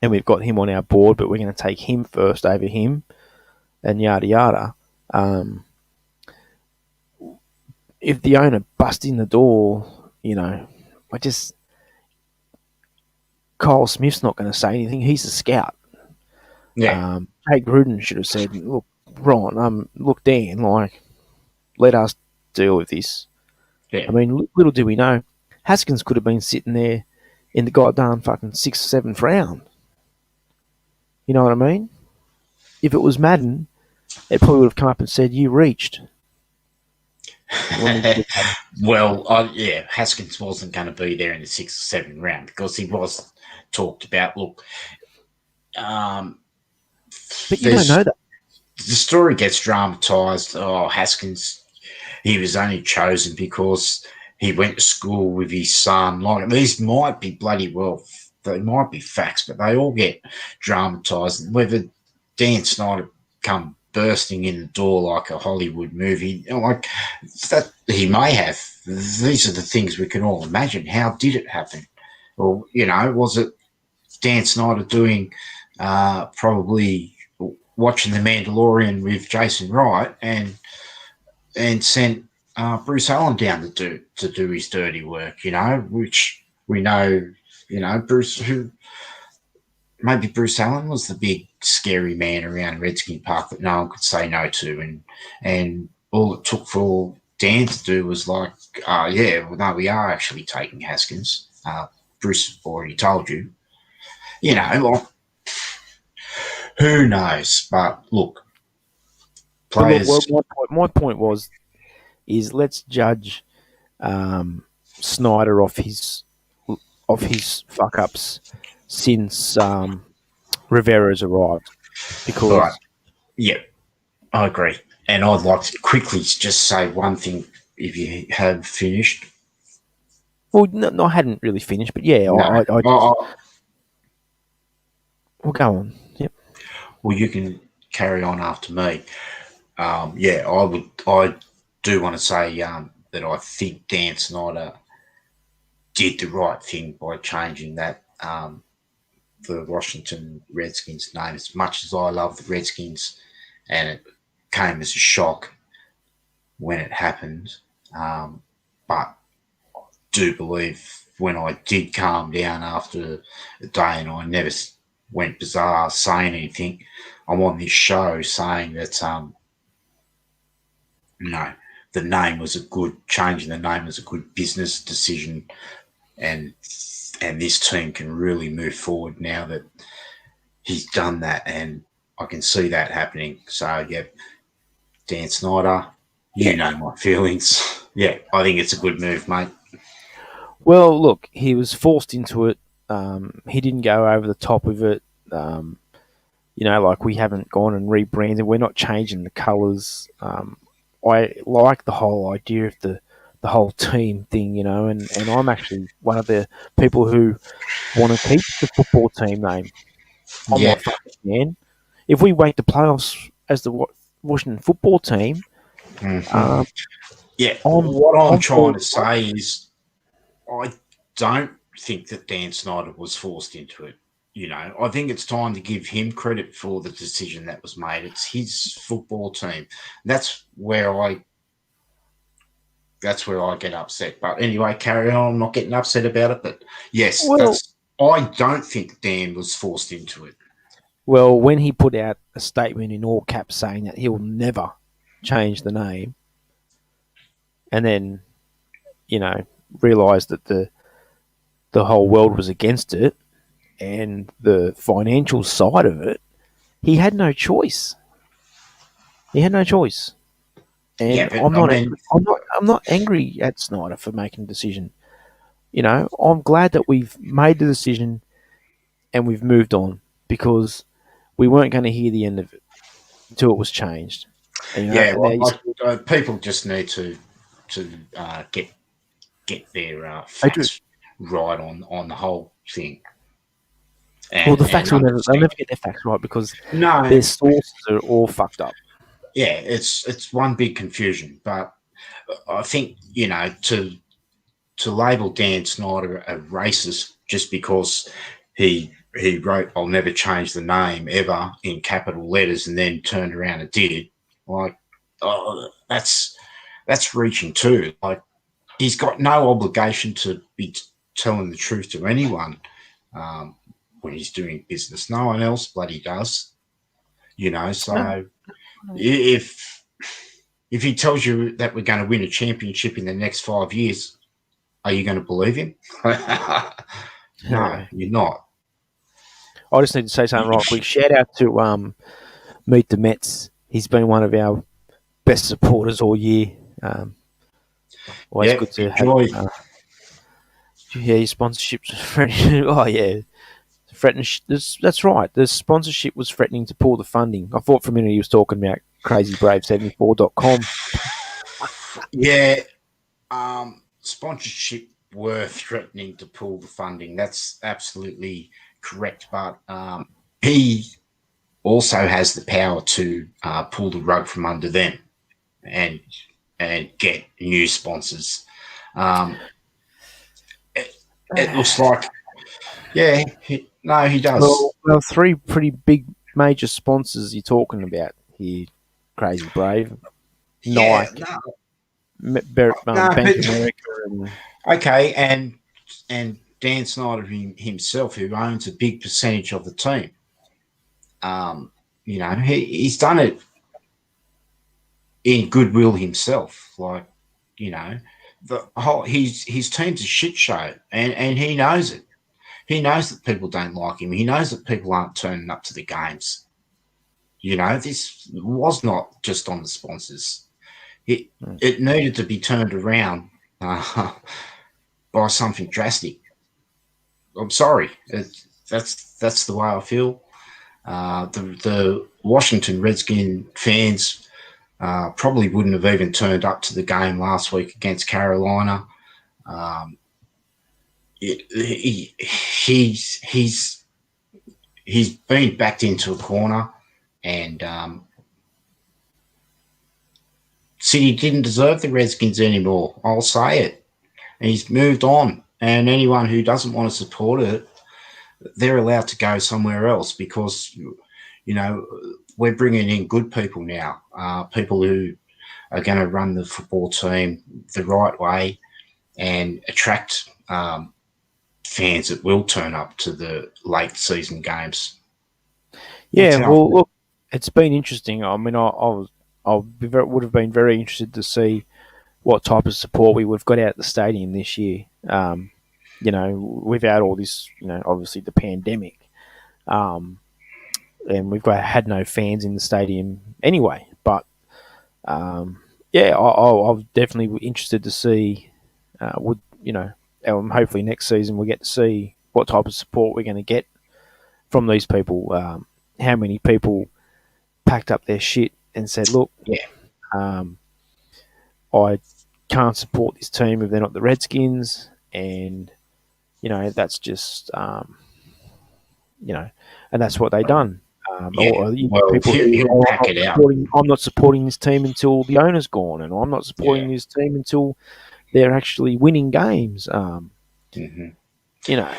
S2: And we've got him on our board, but we're going to take him first over him, and yada yada. Um, if the owner busts in the door, I just Kyle Smith's not going to say anything. He's a scout.
S3: yeah,
S2: Jake Gruden should have said, "Look, Ron, look, Dan, like, let us deal with this."
S3: yeah.
S2: I mean, little do we know, Haskins could have been sitting there in the goddamn fucking 6th, 7th round. You know what I mean? If it was Madden, it probably would have come up and said, "You reached." When we could have
S3: Well, yeah, Haskins wasn't going to be there in the 6th or 7th round because he was talked about. Look, um,
S2: but you don't
S3: there's
S2: know that.
S3: the story gets dramatised. Oh, Haskins, he was only chosen because he went to school with his son. Like these might be bloody well, they might be facts, but they all get dramatised. Whether Dan Snyder come bursting in the door like a Hollywood movie, like that, he may have. These are the things we can all imagine. How did it happen? Or was it Dan Snyder doing probably watching The Mandalorian with Jason Wright and sent Bruce Allen down to do his dirty work, which we know, Bruce who maybe Bruce Allen was the big scary man around Redskin Park that no one could say no to, and all it took for Dan to do was like, yeah, well, no, we are actually taking Haskins. Bruce already told you, like, who knows? But look,
S2: But look, well,
S3: players.
S2: my point is let's judge Snyder off his fuck ups since Rivera's arrived,
S3: All right,
S2: because
S3: yeah, I agree. And I'd like to quickly just say one thing if you have finished.
S2: well, no, I hadn't really finished, but yeah,
S3: No.
S2: I just we'll go on. Yep.
S3: Well, you can carry on after me. Yeah, I do want to say that I think Dan Snyder did the right thing by changing that the Washington Redskins name. As much as I love the Redskins, and it came as a shock when it happened, but do believe when I did calm down after a day and I never went bizarre saying anything, I'm on this show saying that no, the name was a good changing the name was a good business decision, and this team can really move forward now that he's done that, and I can see that happening. So yeah, Dan Snyder,
S2: Yeah.
S3: you know my feelings. Yeah, I think it's a good move, mate.
S2: Well, look, he was forced into it. He didn't go over the top of it. Like, we haven't gone and rebranded. We're not changing the colours. I like the whole idea of the whole team thing, and I'm actually one of the people who want to keep the football team name. I'm
S3: Yeah,
S2: not fucking fan. If we make the playoffs as the Washington football team,
S3: hmm
S2: um,
S3: yeah.
S2: I'm
S3: What I'm
S2: I'm
S3: trying
S2: for
S3: to say is, I don't think that Dan Snyder was forced into it. I think it's time to give him credit for the decision that was made. It's his football team. That's where I that's where I get upset. But anyway, carry on. I'm not getting upset about it. But yes,
S2: well.
S3: I don't think Dan was forced into it.
S2: Well, when he put out a statement in all caps saying that he'll never change the name, and then realised that the whole world was against it and the financial side of it, he had no choice. He had no choice.
S3: Yeah,
S2: And
S3: but I mean,
S2: I'm not angry at Snyder for making a decision. I'm glad that we've made the decision and we've moved on because we weren't going to hear the end of it until it was changed.
S3: yeah,
S2: And now
S3: well, people just need to get their
S2: they do.
S3: facts right on the whole thing,
S2: Well,
S3: and
S2: the facts they'll
S3: understand.
S2: never get their facts right because
S3: No,
S2: their sources are all fucked up.
S3: yeah, it's one big confusion. But I think to label Dan Snyder a racist just because he wrote "I'll never change the name ever" in capital letters and then turned around and did it. Like, oh, that's reaching too. Like, he's got no obligation to be telling the truth to anyone um, when he's doing business. No one else bloody does. So if he tells you that we're going to win a championship in the next 5 years, are you going to believe him? No, you're not.
S2: I just need to say something right quick. Shout out to Meet the Mets. He's been one of our best supporters all year. Always
S3: Yeah,
S2: good to have.
S3: enjoy.
S2: His sponsorships. Oh yeah, that's right. The sponsorship was threatening to pull the funding. I thought for a minute he was talking about crazybrave74.com.
S3: Yeah, sponsorship were threatening to pull the funding. That's absolutely correct. But he also has the power to pull the rug from under them and get new sponsors. Um, it looks like, yeah, no, he does.
S2: Well, three pretty big major sponsors you're talking about here. Crazy Brave,
S3: Yeah,
S2: Nike,
S3: no, no,
S2: Bank
S3: but
S2: America, and
S3: okay, and Dan Snyder himself, who owns a big percentage of the team, um, he's done it in goodwill himself. Like, the whole his team's a shit show, and he knows it. He knows that people don't like him. He knows that people aren't turning up to the games. This was not just on the sponsors. It it needed to be turned around by something drastic. I'm sorry. That's the way I feel. The Washington Redskin fans probably wouldn't have even turned up to the game last week against Carolina. Um, he's been backed into a corner, and City didn't deserve the Redskins anymore. I'll say it. And he's moved on, and anyone who doesn't want to support it, they're allowed to go somewhere else because we're bringing in good people now, people who are going to run the football team the right way and attract fans that will turn up to the late season games. That's
S2: yeah.
S3: how I
S2: Well,
S3: feel.
S2: look, it's been interesting. I mean, would have been very interested to see what type of support we would have got out at the stadium this year. Without all this, obviously the pandemic, um, and had no fans in the stadium anyway. But yeah, I'm definitely interested to see. Would hopefully next season we get to see what type of support we're going to get from these people. How many people packed up their shit and said, "Look,
S3: Yeah,
S2: um, I can't support this team if they're not the Redskins," and that's just you know and that's what they done.
S3: Yeah. Well,
S2: People who
S3: he'll
S2: oh,
S3: pack it out.
S2: I'm not supporting this team until the owner's gone, and I'm not
S3: Yeah.
S2: supporting this team until they're actually winning games.
S3: Hmm.
S2: You know,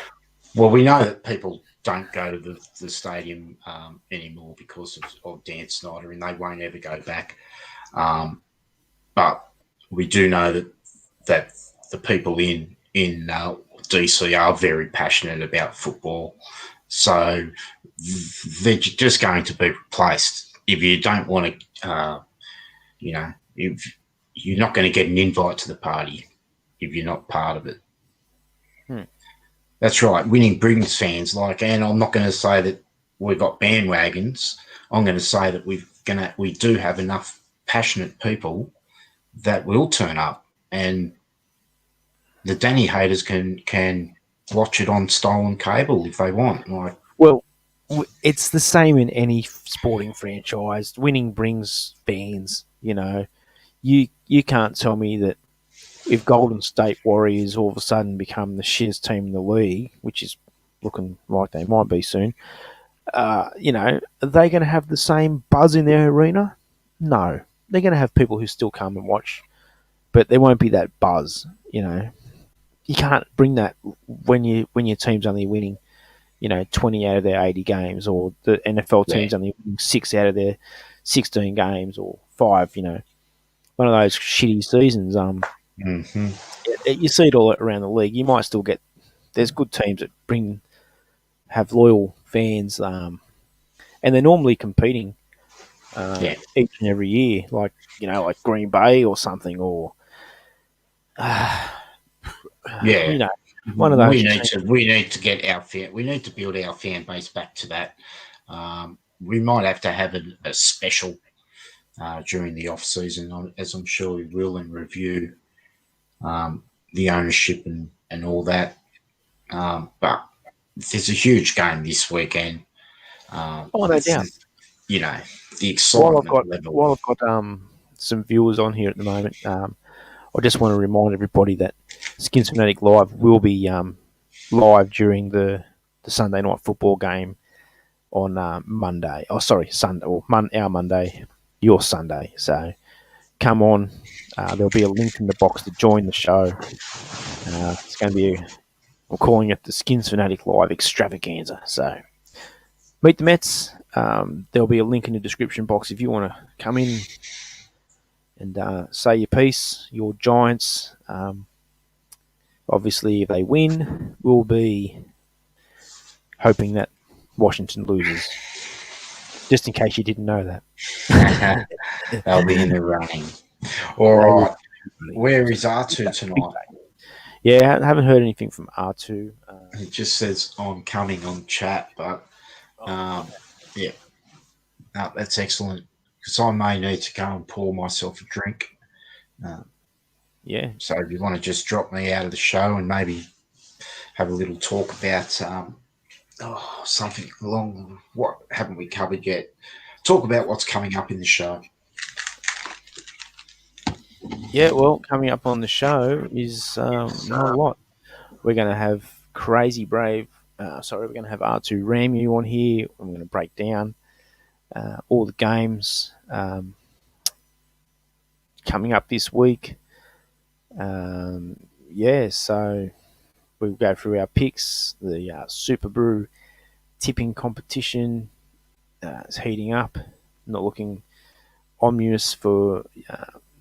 S3: Well, we know that people don't go to the stadium anymore because of Dan Snyder, and they won't ever go back. Um, but we do know that the people in DC are very passionate about football, so they're just going to be replaced. If you don't want to, if you're not going to get an invite to the party if you're not part of it.
S2: hmm.
S3: That's right. Winning brings fans and I'm not going to say that we've got bandwagons. I'm going to say that we do have enough passionate people that will turn up, and the Danny haters can watch it on stolen cable if they want.
S2: Well, it's the same in any sporting franchise. Winning brings fans. You can't tell me that if Golden State Warriors all of a sudden become the shittest team in the league, which is looking like they might be soon, are they going to have the same buzz in their arena? No. They're going to have people who still come and watch, but there won't be that buzz. You can't bring that when your team's only winning 20 out of their 80 games, or the NFL
S3: Yeah.
S2: team's only winning 6 out of their 16 games, or 5, one of those shitty seasons.
S3: Mm-hmm.
S2: You see it all around the league. You might still get, there's good teams that have loyal fans, and they're normally competing
S3: Yeah.
S2: each and every year, like Green Bay or something, or
S3: Yeah.
S2: one of those teams.
S3: We need to get we need to build our fan base back to that. We might have to have a special during the off season, as I'm sure we will, and review the ownership and all that. But there's a huge game this weekend.
S2: Oh, no doubt.
S3: The excitement level.
S2: While I've got some viewers on here at the moment, I just want to remind everybody that Skinsfanatic Live will be live during the Sunday night football game on Monday. Oh, sorry, Sunday, or our Monday, your Sunday. So come on. There'll be a link in the box to join the show. It's going to be, we're calling it the Skinsfanatic Live Extravaganza. So meet the Mets. There'll be a link in the description box if you want to come in and say your piece, your Giants. Obviously, if they win, we'll be hoping that Washington loses. Just in case you didn't know that.
S3: They'll be in the running. All right. Where is R2 tonight?
S2: Yeah, I haven't heard anything from R2.
S3: It just says I'm coming on chat, but yeah. No, that's excellent. Because I may need to go and pour myself a drink.
S2: Yeah.
S3: So if you want to just drop me out of the show and maybe have a little talk about something along what haven't we covered yet? Talk about what's coming up in the show.
S2: Yeah, well, coming up on the show is not a lot. We're going to have Crazy Brave. We're going to have R2 Ramu on here. I'm going to break down all the games coming up this week. So we'll go through our picks. The Super Brew tipping competition is heating up. Not looking ominous for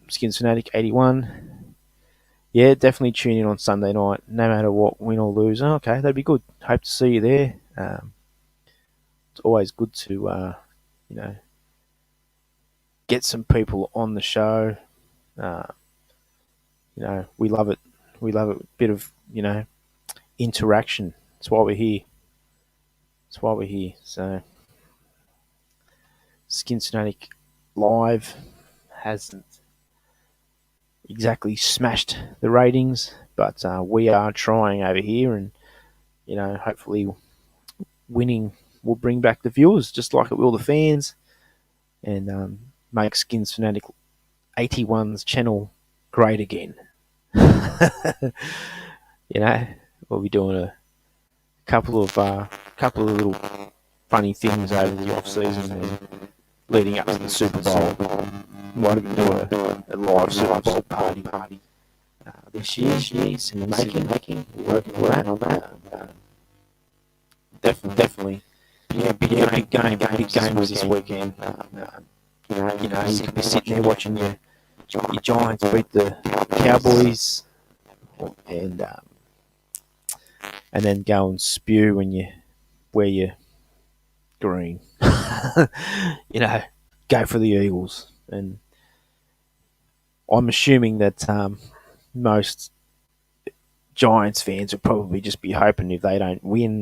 S2: Skinsfanatic 81. Yeah, definitely tune in on Sunday night, no matter what, win or lose. Okay, that'd be good. Hope to see you there. It's always good to, get some people on the show. We love it. We love a bit of, interaction. That's why we're here. So, Skinsfanatic Live hasn't exactly smashed the ratings, but we are trying over here, and hopefully winning will bring back the viewers, just like it will the fans, and make Skinsfanatic 81's channel great again. We'll be doing a couple of little funny things over the off season and leading up to the Super Bowl. Might even do a live Super Bowl party this year. In the making, working on that. Definitely. Yeah, big game. Big game was this weekend. You could be sitting there watching your Giants beat the Cowboys, and then go and spew when you wear your green. Go for the Eagles. And I'm assuming that most Giants fans will probably just be hoping if they don't win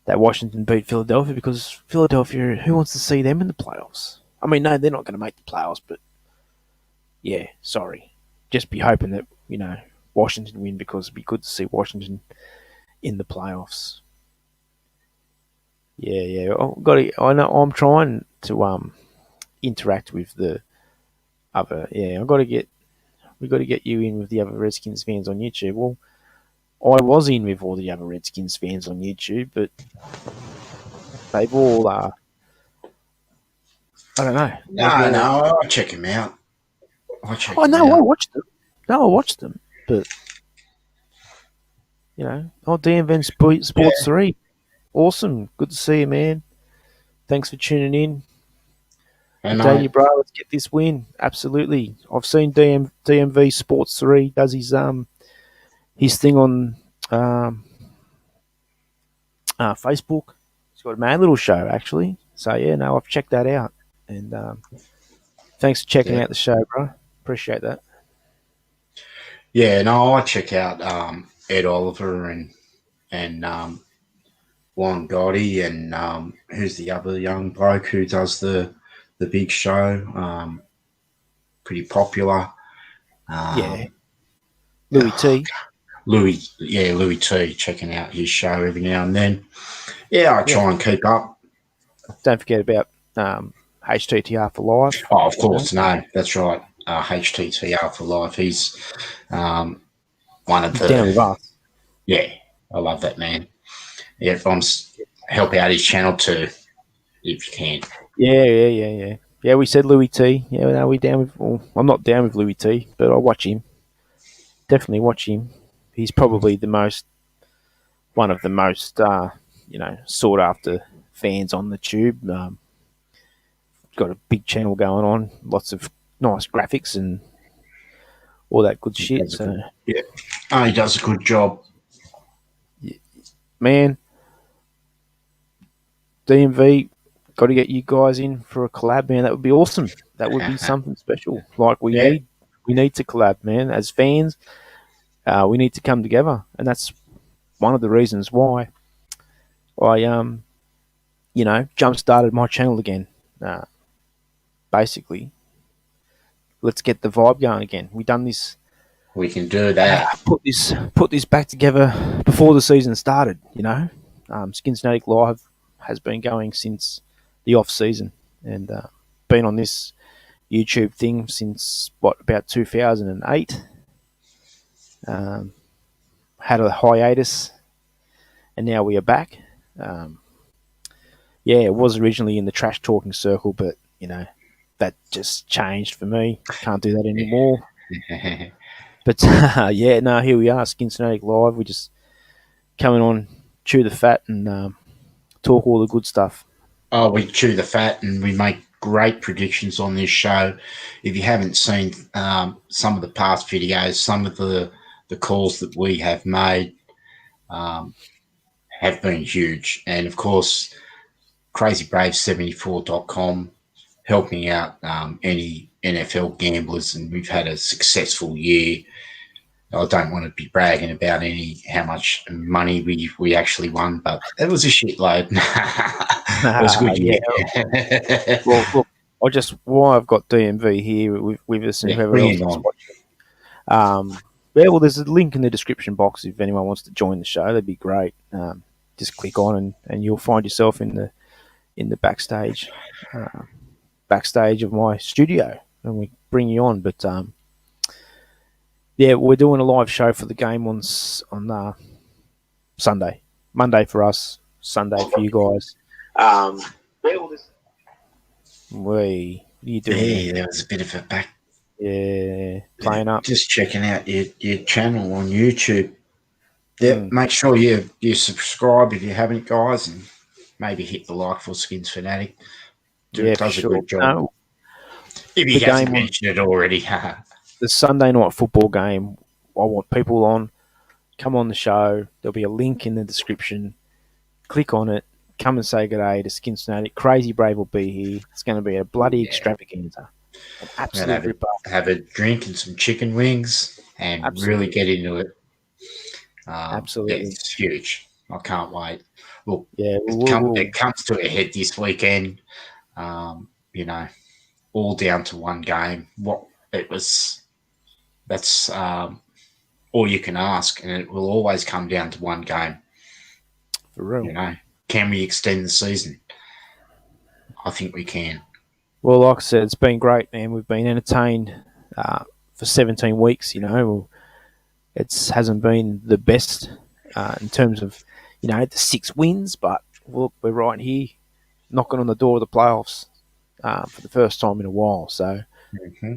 S2: that Washington beat Philadelphia, because Philadelphia, who wants to see them in the playoffs? I mean, no, they're not going to make the playoffs, but yeah, sorry. Just be hoping that, Washington win, because it'd be good to see Washington in the playoffs. Yeah. I know I'm trying to interact with the other. Yeah, we got to get you in with the other Redskins fans on YouTube. Well, I was in with all the other Redskins fans on YouTube, but they've all I don't know.
S3: No, I'll check him out.
S2: I watched them. No, I watched them, but DMV Sports 3, awesome, good to see you, man. Thanks for tuning in.
S3: And
S2: Daniel, bro, let's get this win. Absolutely. I've seen DMV Sports 3 does his thing on Facebook. He's got a mad little show, actually. So, yeah, no, I've checked that out. And thanks for checking out the show, bro. Appreciate that.
S3: Yeah, no, I check out Ed Oliver and Juan Gotti and who's the other young bloke who does the big show. Pretty popular.
S2: Louis T.
S3: Louis T. Checking out his show every now and then. Yeah, I try and keep up.
S2: Don't forget about HTTR for Life.
S3: Oh, of course, no, that's right. HTTR for Life. He's one of the
S2: down with us.
S3: Yeah, I love that man. Yeah, help out his channel too, if you can.
S2: Yeah. Yeah, we said Louis T. Yeah, no, we down with. Well, I'm not down with Louis T, but I watch him. Definitely watch him. He's probably one of the most sought after fans on the tube. Got a big channel going on, lots of nice graphics and all that good shit.
S3: He does a good job.
S2: Yeah. Man, DMV, got to get you guys in for a collab, man. That would be awesome. That would be something special. Like we need to collab, man. As fans, we need to come together, and that's one of the reasons why I jump started my channel again. Basically, let's get the vibe going again. We done this.
S3: We can do that.
S2: Put this back together before the season started. Skinsfanatic Live has been going since the off season, and been on this YouTube thing since about 2008. Had a hiatus, and now we are back. It was originally in the trash talking circle, but that just changed for me. Can't do that anymore. But here we are, Skinsfanatic Live. We just coming on, chew the fat, and talk all the good stuff.
S3: Oh, we chew the fat, and we make great predictions on this show. If you haven't seen some of the past videos, some of the calls that we have made have been huge. And of course, crazybrave74.com helping out any NFL gamblers, and we've had a successful year. I don't want to be bragging about how much money we actually won, but it was a shitload. It was a good year.
S2: Well, look, why I've got DMV here with us and whoever else is watching. There's a link in the description box if anyone wants to join the show. That'd be great. Just click on and you'll find yourself in the backstage of my studio, and we bring you on. But we're doing a live show for the game on Sunday, Monday for us, Sunday for you guys.
S1: Um, yeah, well, this
S2: What are you doing there?
S3: Yeah, there was a bit of a back.
S2: Yeah,
S3: Yeah,
S2: playing up.
S3: just checking out your channel on YouTube. Yeah,
S2: Mm.
S3: make sure you subscribe if you haven't, guys, and maybe hit the like for Skins Fanatic.
S2: Yeah, for
S3: Does a
S2: sure.
S3: good job.
S2: No,
S3: If he
S2: the
S3: hasn't
S2: game on
S3: mentioned it already.
S2: the Sunday night football game. I want people on. Come on the show. There'll be a link in the description. Click on it. Come and say good day to Skinsfanatic. Crazy Brave will be here. It's going to be a bloody
S3: Yeah,
S2: extravaganza, an
S3: and
S2: absolute ripper.
S3: have a drink and some chicken wings and really
S2: Absolutely,
S3: get into it. Yeah,
S2: absolutely.
S3: it's huge. I can't wait. Look,
S2: Yeah,
S3: it comes to a head this weekend. You know, all down to one game. What it was, that's all you can ask, and it will always come down to one game.
S2: for real.
S3: You know, can we extend the season? I think we can.
S2: Well, like I said, it's been great, man. We've been entertained for 17 weeks. It hasn't been the best in terms of the 6 wins, but look, we're right here knocking on the door of the playoffs for the first time in a while. So
S3: Mm-hmm.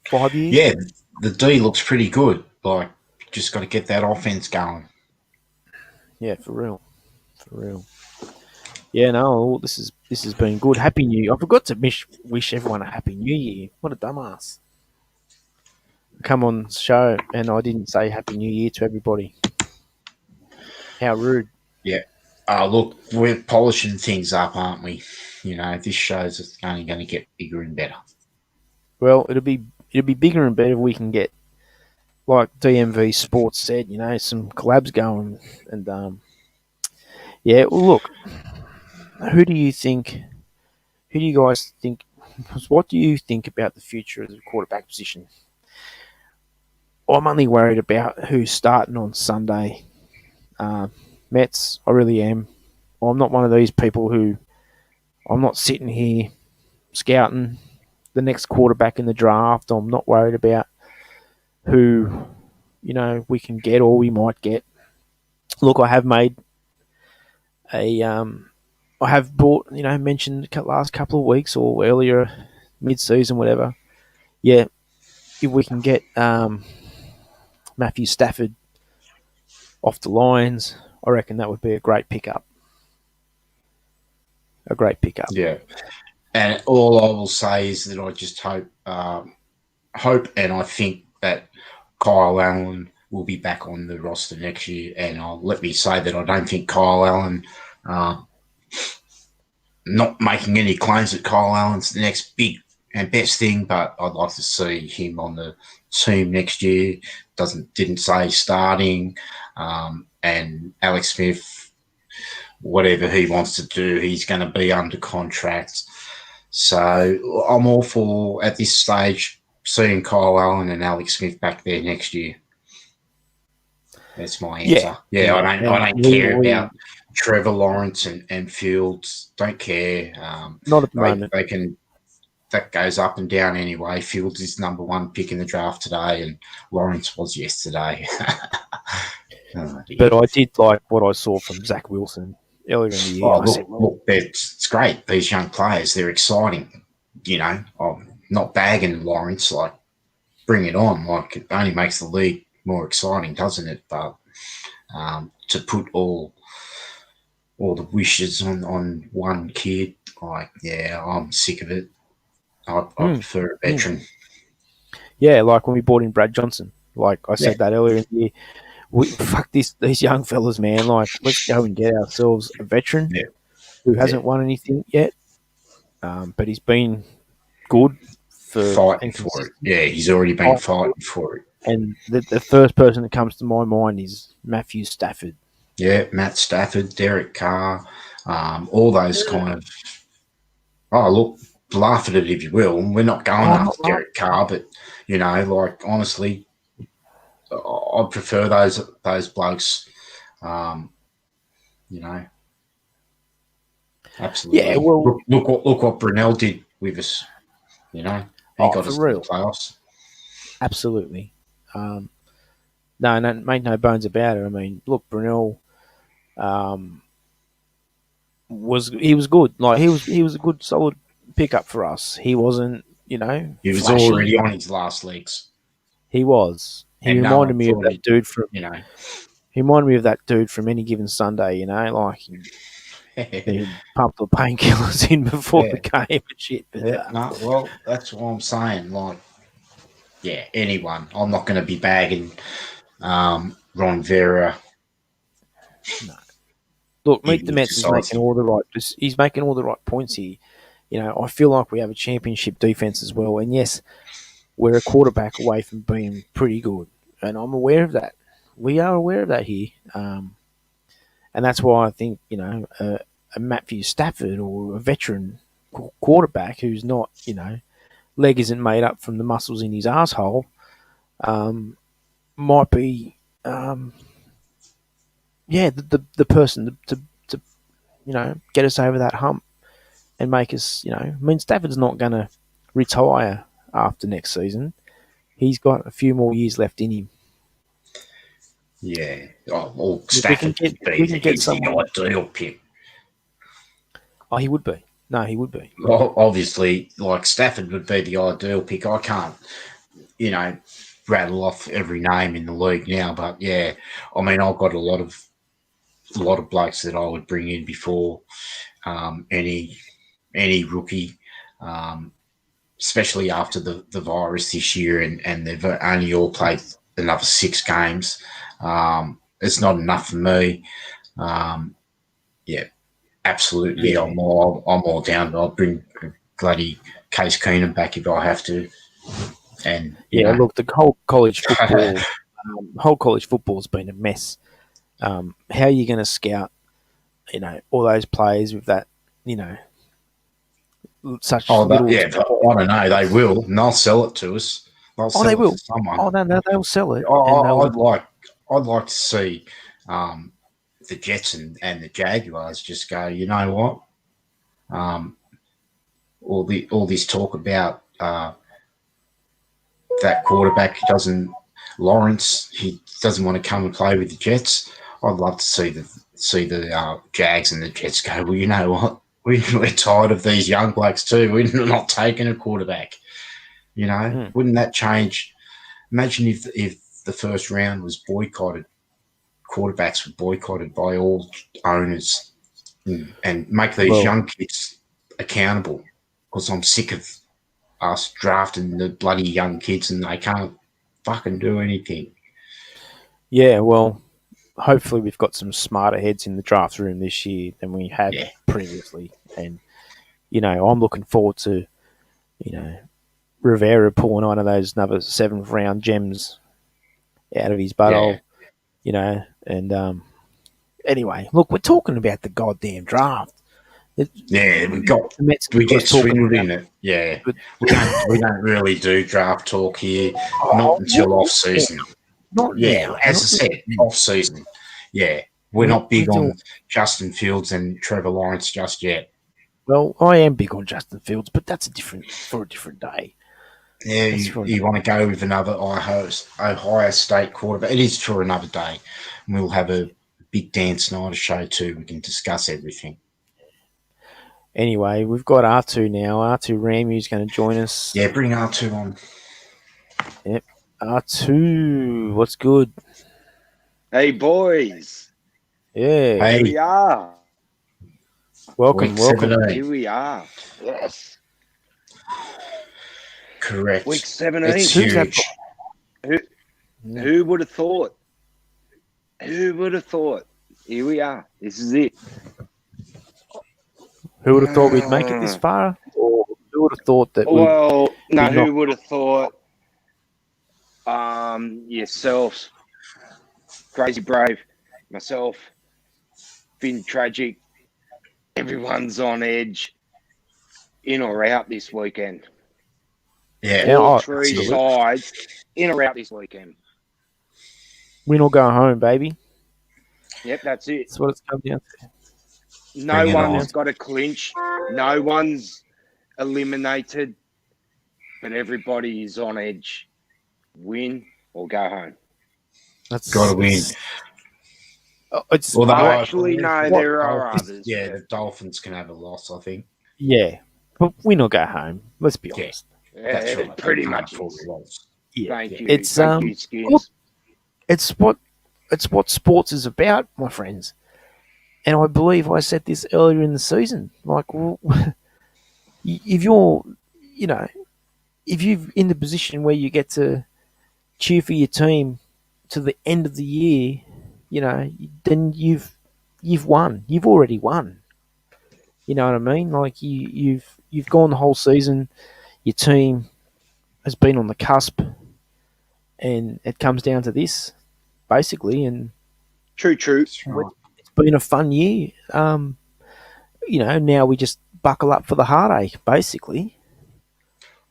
S2: 5 years,
S3: Yeah, the D looks pretty good. Like, just got to get that offense going.
S2: yeah, for real, for real. Yeah, no, this has been good. Happy New Year. I forgot to wish everyone a happy New Year. What a dumbass. Come on show, and I didn't say happy New Year to everybody. How rude.
S3: Yeah. Look, we're polishing things up, aren't we? You know, this show's just only going to get bigger and better.
S2: Well, it'll be bigger and better if we can get, like DMV Sports said, some collabs going. And yeah, well, look, who do you think? Who do you guys think? What do you think about the future of the quarterback position? I'm only worried about who's starting on Sunday. Uh, Mets, I really am. I'm not one of these people who I'm not sitting here scouting the next quarterback in the draft. I'm not worried about who we can get or we might get. Look, I have made a I have bought mentioned the last couple of weeks or earlier mid-season, whatever. Yeah, if we can get Matthew Stafford off the lines, I reckon that would be a great pickup. A great pickup.
S3: Yeah. And all I will say is that I just hope and I think that Kyle Allen will be back on the roster next year. And let me say that I don't think Kyle Allen, uh, not making any claims that Kyle Allen's the next big and best thing, but I'd like to see him on the team next year. Didn't say starting, and Alex Smith, whatever he wants to do, he's going to be under contract. So I'm all for, at this stage, seeing Kyle Allen and Alex Smith back there next year. That's my
S2: Yeah,
S3: answer. Yeah,
S2: yeah, and
S3: I don't
S2: we,
S3: care
S2: we
S3: about Trevor Lawrence and Fields. Don't care.
S2: not at the moment.
S3: They can, that goes up and down anyway. Fields is number one pick in the draft today, and Lawrence was yesterday.
S2: But I did like what I saw from Zach Wilson earlier in the year.
S3: Oh,
S2: I said, well,
S3: look, it's great. These young players, they're exciting. You know, I'm not bagging Lawrence. Like, bring it on. Like, it only makes the league more exciting, doesn't it? But to put all the wishes on one kid, like, yeah, I'm sick of it. I
S2: mm,
S3: prefer a
S2: mm.
S3: veteran.
S2: Yeah, like when we bought in Brad Johnson. Like I
S3: Yeah,
S2: said that earlier in the year. We fuck these young fellas, man. Like, let's go and get ourselves a veteran
S3: yeah,
S2: who
S3: yeah.
S2: hasn't won anything yet, but he's been good for
S3: Fighting
S2: and
S3: for it.
S2: consistent.
S3: Yeah, he's already been
S2: Fighting for it.
S3: fighting for it.
S2: And the first person that comes to my mind is Matthew Stafford.
S3: Yeah, Matt Stafford, Derek Carr, all those kind of. Oh, look, laugh at it if you will. We're not going
S2: Oh, I'm not
S3: after Derek Carr, but like, honestly, I prefer those blokes. Um, you know,
S2: yeah,
S3: absolutely.
S2: well,
S3: Look what Brunel did with us. You know, he
S2: oh,
S3: got
S2: for
S3: us to the
S2: real,
S3: playoffs.
S2: absolutely. No, no, make no bones about it. I mean, look, Brunel. Um, was good. Like he was a good solid pickup for us. He wasn't,
S3: He was
S2: flashy.
S3: already on his last legs,
S2: He was. He
S3: and no
S2: reminded
S3: one
S2: me of
S3: thought
S2: that dude from.
S3: you know.
S2: He reminded me of that dude from Any Given Sunday. Like he'd pump the painkillers in before the
S3: Yeah,
S2: game and shit. But
S3: yeah, no, well, that's what I'm saying. Like, yeah, anyone. I'm not going to be bagging Ron Vera.
S2: no. Look,
S3: He
S2: Meet the
S3: was
S2: Mets is making
S3: decisive.
S2: all the right. He's making all the right points here. I feel like we have a championship defense as well. And yes, we're a quarterback away from being pretty good, and I'm aware of that. We are aware of that here, and that's why I think a Matthew Stafford or a veteran quarterback who's not leg isn't made up from the muscles in his asshole, might be the person to get us over that hump and make us I mean Stafford's not going to retire after next season. He's got a few more years left in him.
S3: Yeah. Oh, well,
S2: If we can
S3: Stafford
S2: get
S3: would
S2: if
S3: be
S2: we can get
S3: he's the
S2: someone,
S3: ideal pick.
S2: oh, he would be. No, he would be.
S3: Well, obviously, like Stafford would be the ideal pick. I can't, you know, rattle off every name in the league now, but yeah, I mean, I've got a lot of blokes that I would bring in before any rookie, um, especially after the virus this year, and they've only all played another 6 games. It's not enough for me. Yeah, absolutely.
S2: Yeah,
S3: I'm all down. I'll bring bloody Case Keenum back if I have to, and
S2: yeah. Look, the whole college football's been a mess. How are you going to scout, all those players with that, you know, such
S3: oh,
S2: little
S3: yeah,
S2: experience?
S3: I don't know. They will, and they'll sell it to us. They'll
S2: Oh, they
S3: sell it to
S2: will.
S3: someone.
S2: Oh, no, they'll sell it, and
S3: I-
S2: they'll.
S3: I'd like to see um, the Jets and the Jaguars just go. You know what? All this talk about that quarterback Lawrence. He doesn't want to come and play with the Jets. I'd love to see the Jags and the Jets go. Well, you know what? We're tired of these young blokes too. We're not taking a quarterback.
S2: Mm,
S3: Wouldn't that change? Imagine if the first round was boycotted, quarterbacks were boycotted by all owners, and make these
S2: well,
S3: young kids accountable. Because I'm sick of us drafting the bloody young kids and they can't fucking do anything.
S2: yeah, well, hopefully we've got some smarter heads in the draft room this year than we had
S3: Yeah,
S2: previously, and I'm looking forward to Rivera pulling one of those another seventh round gems out of his
S3: yeah,
S2: butthole, and anyway, look, we're talking about the goddamn draft. The
S3: yeah.
S2: Mets
S3: We
S2: got us
S3: get
S2: talking
S3: swindled
S2: about
S3: in it. Yeah,
S2: but
S3: we don't really do draft talk here, not
S2: oh,
S3: until off season.
S2: not
S3: Yeah,
S2: now,
S3: as
S2: not
S3: I said,
S2: now.
S3: off season. Yeah, we're
S2: We're,
S3: not
S2: we're
S3: big
S2: doing
S3: on Justin Fields and Trevor Lawrence just yet.
S2: well. I am big on Justin Fields, but that's for a different day.
S3: Yeah,
S2: That's
S3: you,
S2: for
S3: you want to go with another Ohio State quarterback. It is for another day. And we'll have a big dance night show too. We can discuss everything.
S2: Anyway. We've got R2 now. R2 Ramu's going to join us.
S3: Yeah, bring R2 on.
S2: Yep. R2, what's good?
S4: Hey, boys.
S2: Yeah.
S4: Here
S3: Hey,
S4: we are.
S2: Welcome,
S3: week
S2: welcome.
S3: 17.
S4: Here we are. Yes.
S3: Correct.
S4: Week 17.
S3: It's
S2: Who's that?
S3: huge.
S4: Who would have thought? Who would have thought? Here we are. This is it.
S2: Who would have thought we'd make it this far? Or who would have thought that we'd
S4: Well, no,
S2: be not?
S4: who would have thought? Yourselves, Crazy Brave, myself, Finn Tragic. Everyone's on edge, in or out this weekend.
S3: Yeah.
S2: Yeah,
S4: All
S2: oh,
S4: three
S2: absolutely.
S4: sides, in or out this weekend.
S2: Win or go home, baby.
S4: Yep, that's it.
S2: That's what it's come down to.
S4: No
S3: Bring it
S4: one's
S3: on.
S4: got a clinch. No one's eliminated, but everybody is on edge. Win or go home.
S2: That's
S3: Got to win.
S2: It's
S3: Well,
S4: Oh,
S3: I
S4: actually,
S3: believe
S4: no,
S3: the
S4: there are
S3: Dolphins-
S4: others.
S3: Yeah, the Dolphins can have a loss, I think.
S2: yeah, but win or go home. Let's be
S3: Yeah.
S2: honest.
S3: That's
S4: It
S3: right.
S4: pretty
S3: They can't
S4: much
S3: afford
S4: is.
S3: a loss.
S2: Yeah,
S4: Thank you.
S2: it's
S4: Thank you,
S2: look,
S4: Skins.
S2: it's what sports is about, my friends. And I believe I said this earlier in the season. Like, well, if you're, you know, if you're in the position where you get to cheer for your team to the end of the year, then you've won. You've already won. You know what I mean? Like you've gone the whole season. Your team has been on the cusp, and it comes down to this basically. And
S4: True, true.
S3: That's right.
S2: it's been a fun year. Now we just buckle up for the heartache, basically.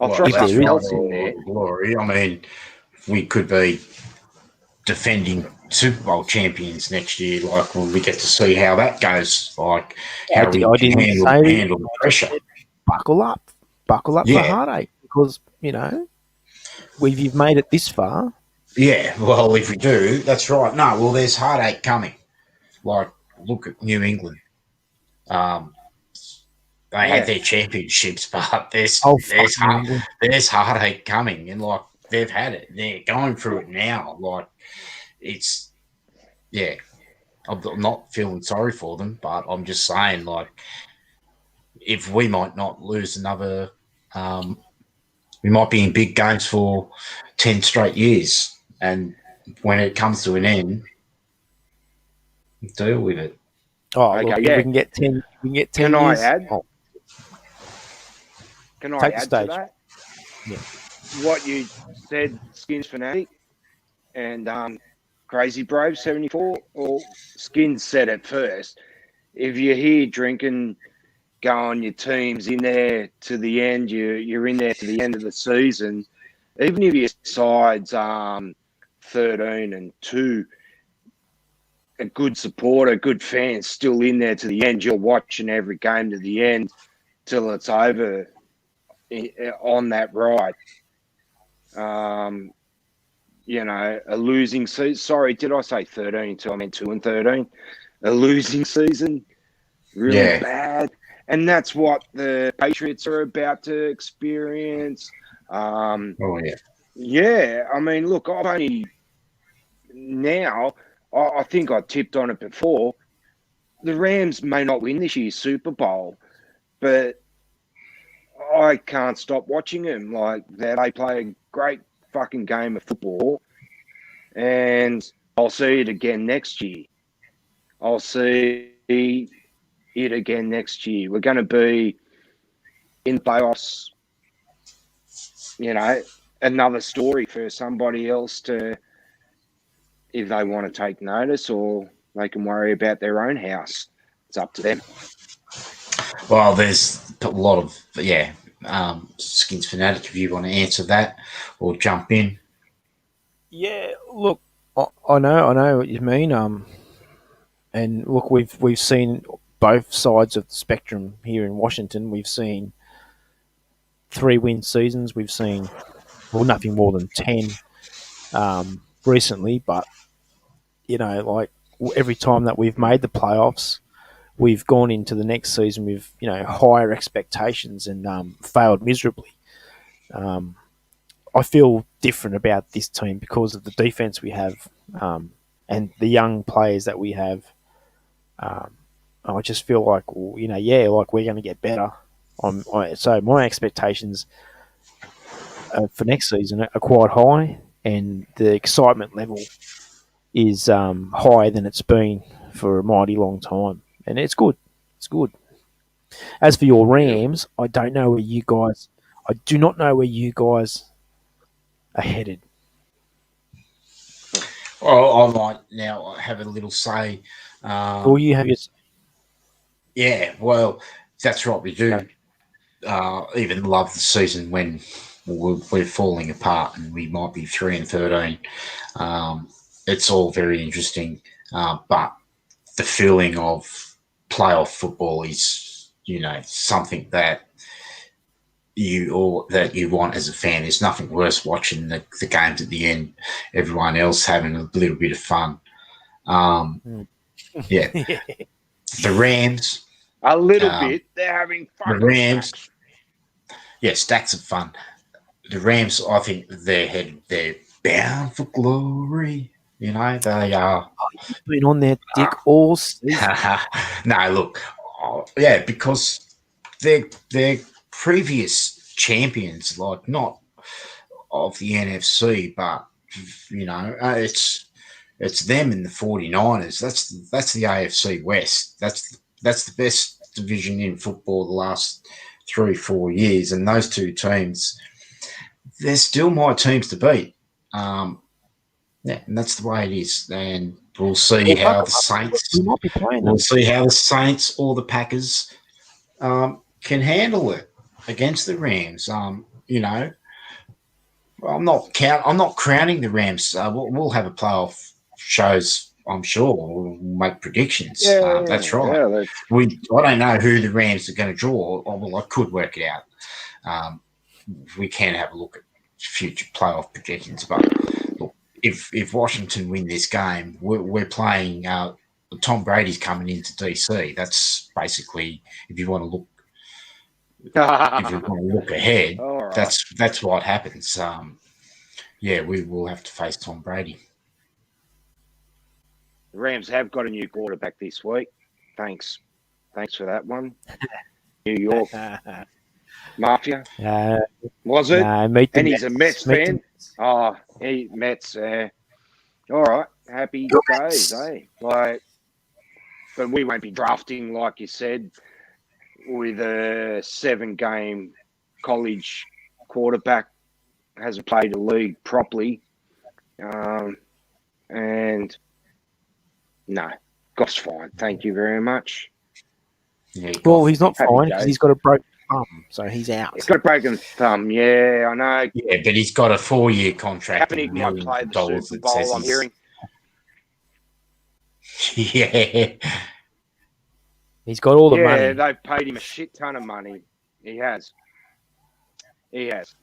S4: I'll
S3: Well,
S4: throw
S2: If
S3: that's
S2: there
S4: something
S2: is,
S3: right.
S4: else in
S3: All
S4: there.
S3: the glory. I mean, we could be defending Super Bowl champions next year. Like, when we get to see how that goes. Like, how we
S2: I
S3: can
S2: didn't
S3: handle
S2: say.
S3: handle the
S2: I just
S3: pressure.
S2: said buckle up for
S3: Yeah,
S2: heartache because you've made it this far.
S3: yeah. Well, if we do, that's right. No, well, there's heartache coming. Like, look at New England. Um, they had
S4: Yeah.
S3: their championships, but
S2: Oh fuck New England!
S3: there's heartache coming, and like they've had it. They're going through it now. Like, it's yeah. I'm not feeling sorry for them, but I'm just saying, like, if we might not lose another, we might be in big games for 10 straight years. And when it comes to an end, deal with it.
S2: Oh look,
S4: Okay,
S2: if
S4: yeah.
S2: we can get 10
S4: Can I
S2: years.
S4: add?
S2: Oh,
S4: Can I
S2: take the
S4: add to
S2: stage.
S4: that?
S2: Yeah.
S4: What you said, Skins Fanatic and Crazy Brave 74, or Skins said it first. If you're here drinking, going, your team's in there to the end, you're in there to the end of the season, even if your side's 13 and 2, a good supporter, good fans still in there to the end, you're watching every game to the end till it's over on that ride. A losing season. Sorry, did I say 13 too? I meant 2 and 13. A losing season, really
S3: Yeah.
S4: bad. And that's what the Patriots are about to experience.
S3: Oh, yeah.
S4: Yeah, I mean, look, I've only now, I think I tipped on it before. The Rams may not win this year's Super Bowl, but I can't stop watching them. Like, they play a great fucking game of football, and I'll see it again next year. I'll see it again next year. We're going to be in the playoffs, another story for somebody else to, if they want to take notice, or they can worry about their own house. It's up to them.
S3: Well, there's a lot of, Skins Fanatic, if you want to answer that or jump in.
S2: Yeah, look, I know what you mean. And look, we've seen both sides of the spectrum here in Washington. We've seen 3-win seasons. We've seen nothing more than 10 recently. But like every time that we've made the playoffs, we've gone into the next season with higher expectations and failed miserably. I feel different about this team because of the defense we have and the young players that we have. I just feel like, like we're going to get better. So my expectations for next season are quite high, and the excitement level is higher than it's been for a mighty long time, and it's good. It's good. As for your Rams, I don't know where you guys. I do not know where you guys are headed.
S3: Well, I might now have a little say.
S2: Or you have your.
S3: Yeah, well, that's right. We do even love the season when we're falling apart and we might be 3-13. It's all very interesting, but the feeling of playoff football is, something that you want as a fan. There's nothing worse watching the games at the end, everyone else having a little bit of fun. Yeah. The Rams.
S4: A little bit. They're having
S3: The
S4: fucking
S3: Rams.
S4: stacks.
S3: Yeah, stacks of fun. The Rams, I think they're bound for glory. You know, they are.
S2: You've been on their dick all season.
S3: No, look, yeah, because they're previous champions, like not of the NFC, but you know, it's them and the 49ers. That's the AFC West. That's the best division in football the last 3-4 years, and those two teams, they're still my teams to beat. Yeah, and that's the way it is. And we'll see how the Saints.
S2: We might be playing them.
S3: We'll see how the Saints or the Packers can handle it against the Rams. You know, I'm not crowning the Rams. We'll have a playoff shows. I'm sure we'll make predictions. That's right.
S4: Yeah,
S3: I don't know who the Rams are going to draw. Well, I could work it out. We can have a look at future playoff projections, but look, if Washington win this game, we're playing. Tom Brady's coming into DC. That's basically, if you want to look ahead,
S4: right.
S3: that's what happens. Yeah, we will have to face Tom Brady.
S4: The Rams have got a new quarterback this week. Thanks for that one. New York Mafia. Was it?
S2: And
S4: he's a Mets fan. Mets. All right, happy days, eh? Like, but we won't be drafting, like you said, with a 7-game college quarterback, hasn't played a league properly, and no, Goff's fine. Thank you very much.
S3: Yeah,
S2: well, he's not
S4: Happy
S2: fine
S4: days.
S2: because he's got a broken thumb, so he's out.
S4: He's got a broken thumb. Yeah, I know.
S3: Yeah, but he's got a 4-year contract.
S4: Kaepernick might play the Super Bowl. I'm hearing.
S3: Yeah.
S2: He's got all the money.
S4: Yeah, they've paid him a shit ton of money. He has. It's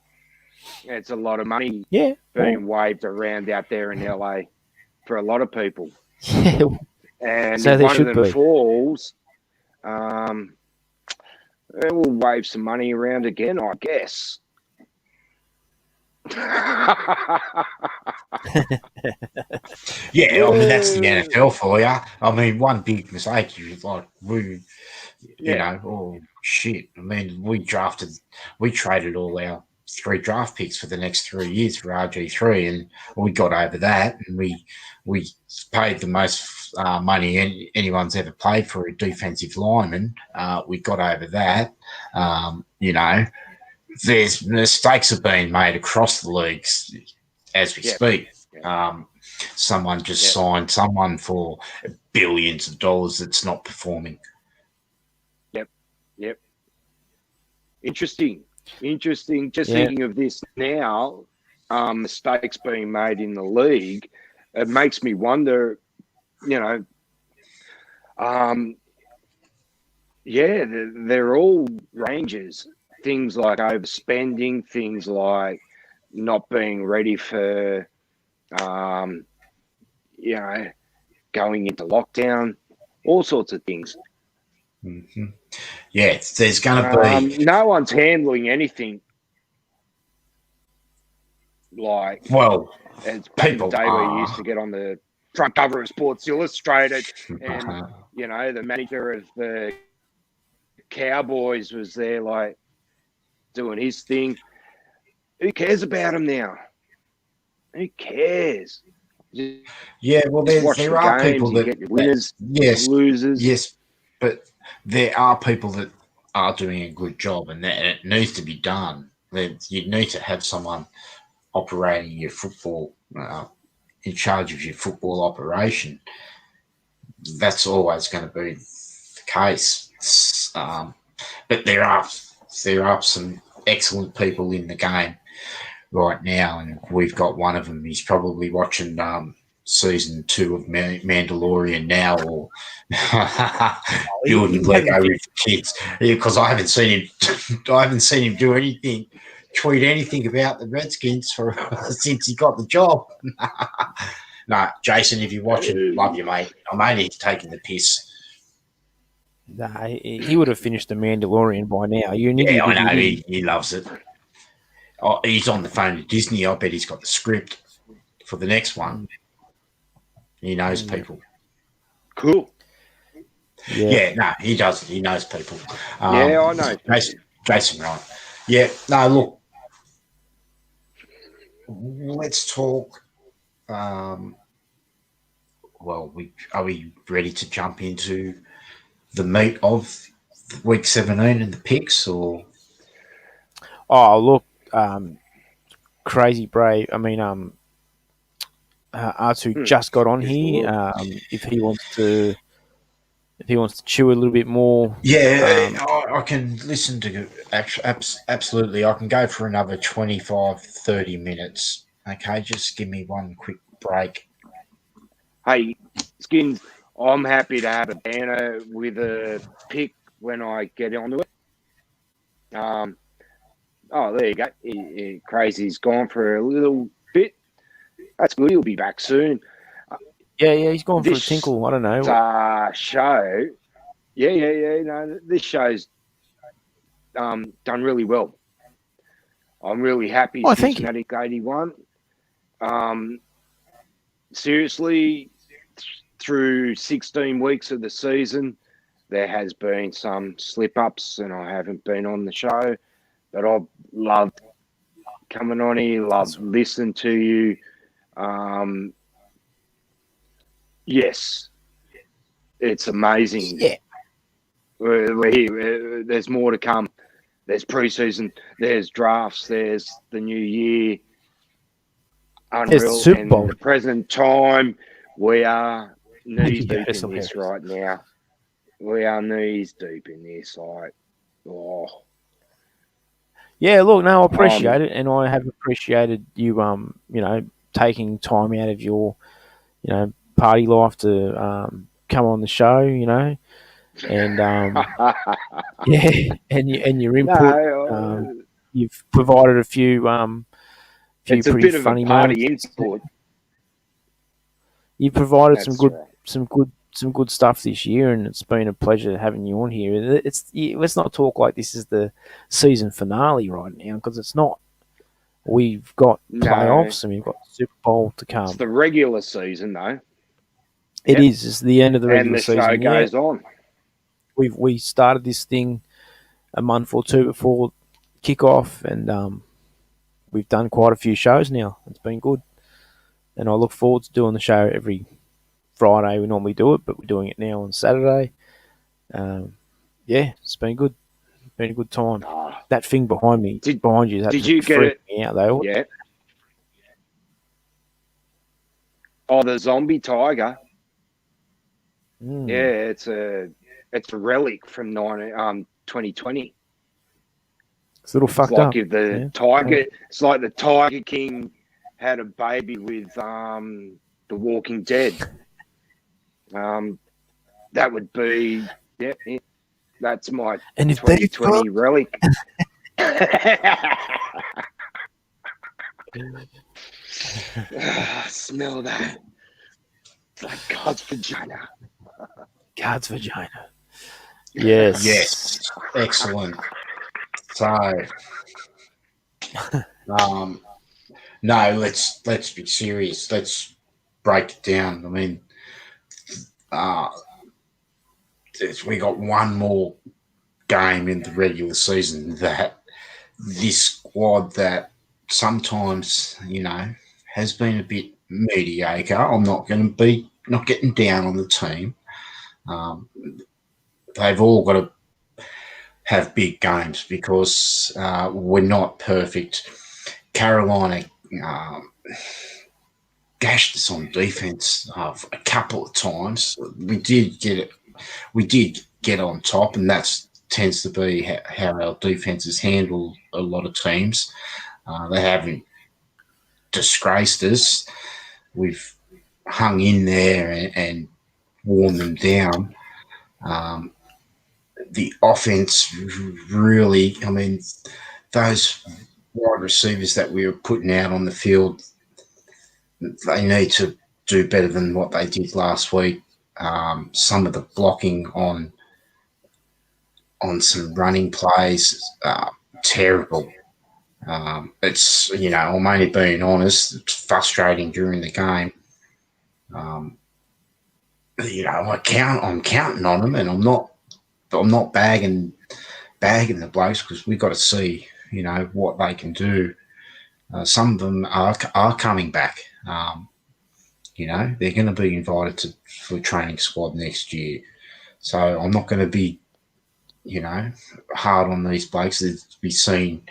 S4: a lot of money being waved around out there in LA for a lot of people.
S2: Yeah.
S4: And
S2: So
S4: if
S2: they
S4: one
S2: should
S4: of them
S2: be.
S4: falls, we'll wave some money around again, I guess.
S3: Yeah, I mean, that's the NFL for you. I mean, one big mistake is like you know, oh shit. I mean, we traded all our 3 draft picks for the next 3 years for RG3, and we got over that, and we paid the most money anyone's ever paid for a defensive lineman. We got over that. You know, there's mistakes have been made across the leagues as we speak. Someone just signed someone for billions of dollars that's not performing.
S4: Yep. Interesting. Just thinking of this now, mistakes being made in the league, it makes me wonder, you know, they're all ranges. Things like overspending, things like not being ready for, you know, going into lockdown, all sorts of things.
S3: Mm-hmm. Yeah, there's going to be...
S4: no one's handling anything like...
S3: Well,
S4: it's back in the day where you used to get on the front cover of Sports Illustrated and, you know, the manager of the Cowboys was there, like, doing his thing. Who cares about him now? Who cares?
S3: Yeah, well, there are people that...
S4: get your winners,
S3: yes,
S4: losers.
S3: Yes, but there are people that are doing a good job, and it needs to be done. You need to have someone operating your football, in charge of your football operation. That's always going to be the case. But there are some excellent people in the game right now, and we've got one of them. He's probably watching season 2 of Mandalorian now, or building Lego with kids. Because I haven't seen him do anything, tweet anything about the Redskins since he got the job. Nah, Jason, if you're watching, love you, mate. I'm only taking the piss.
S2: Nah, he would have finished The Mandalorian by now. You're an
S3: Yeah,
S2: idiot
S3: I
S2: if you
S3: know.
S2: didn't.
S3: He loves it. Oh, he's on the phone to Disney. I bet he's got the script for the next one. He knows people.
S4: Cool.
S2: Yeah.
S3: No, he does. He knows people.
S4: Yeah, I know.
S3: Jason, right. Yeah, no, look, let's talk. Well, are we ready to jump into the meat of week 17 and the picks, or?
S2: Oh, look, Crazy Brave. I mean, R2 just got on here. If he wants to chew a little bit more,
S3: Yeah, I can listen to absolutely. I can go for another 25, 30 minutes. Okay, just give me one quick break.
S4: Hey, Skins, I'm happy to have a banner with a pick when I get onto it. Oh, there you go. Crazy's gone for a little bit. That's good. He'll be back soon.
S2: yeah, he's gone for a tinkle. I don't know.
S4: Show. Yeah. No, this show's done really well. I'm really happy.
S2: Oh, thank you.
S4: Skinsfanatic 81. Seriously, through 16 weeks of the season, there has been some slip-ups and I haven't been on the show, but I've loved coming on here, loved listening to you. Yes, it's amazing.
S2: Yeah.
S4: We're here. There's more to come. There's preseason, there's drafts, there's the new year. Unreal.
S2: Super Bowl.
S4: And the present time, we are knees deep in this right now. We are knees deep in this.
S2: Yeah, look, no, I appreciate it, and I have appreciated you, taking time out of your, party life to come on the show, and yeah, and your input. You've provided a few
S4: it's a
S2: pretty
S4: bit of
S2: funny
S4: a party
S2: moments.
S4: input.
S2: You provided some good stuff this year, and it's been a pleasure having you on here. Let's not talk like this is the season finale right now, because it's not. We've got playoffs and we've got the Super Bowl to come.
S4: It's the regular season, though.
S2: It is. It's the end of the regular season.
S4: And the show goes on.
S2: We started this thing a month or two before kickoff, and we've done quite a few shows now. It's been good, and I look forward to doing the show every Friday. We normally do it, but we're doing it now on Saturday. Yeah, it's been good. Been a good time. That thing behind you,
S4: did you get it?
S2: Me out, though.
S4: Yeah. Oh, the zombie tiger. Yeah, it's a relic from 2020.
S2: It's a little fucked
S4: like
S2: up.
S4: If the tiger, it's like the Tiger King had a baby with The Walking Dead. That would be that's my 2020 relic. Smell that. It's like God's vagina.
S2: God's vagina. Yes.
S3: Yes. Excellent. So, no, let's be serious. Let's break it down. I mean, we got one more game in the regular season that this squad that sometimes, has been a bit mediocre. I'm not getting down on the team. They've all got to have big games because we're not perfect. Carolina gashed us on defense a couple of times. We did get on top, and that tends to be how our defenses handle a lot of teams. They haven't disgraced us. We've hung in there and worn them down. The offense really, I mean, those wide receivers that we were putting out on the field, they need to do better than what they did last week. Some of the blocking on some running plays, terrible. It's, I'm only being honest. It's frustrating during the game. I'm counting on them, and I'm not bagging the blokes, because we've got to see, what they can do. Some of them are coming back. They're going to be invited for the training squad next year. So I'm not going to be, hard on these blokes. To be seen.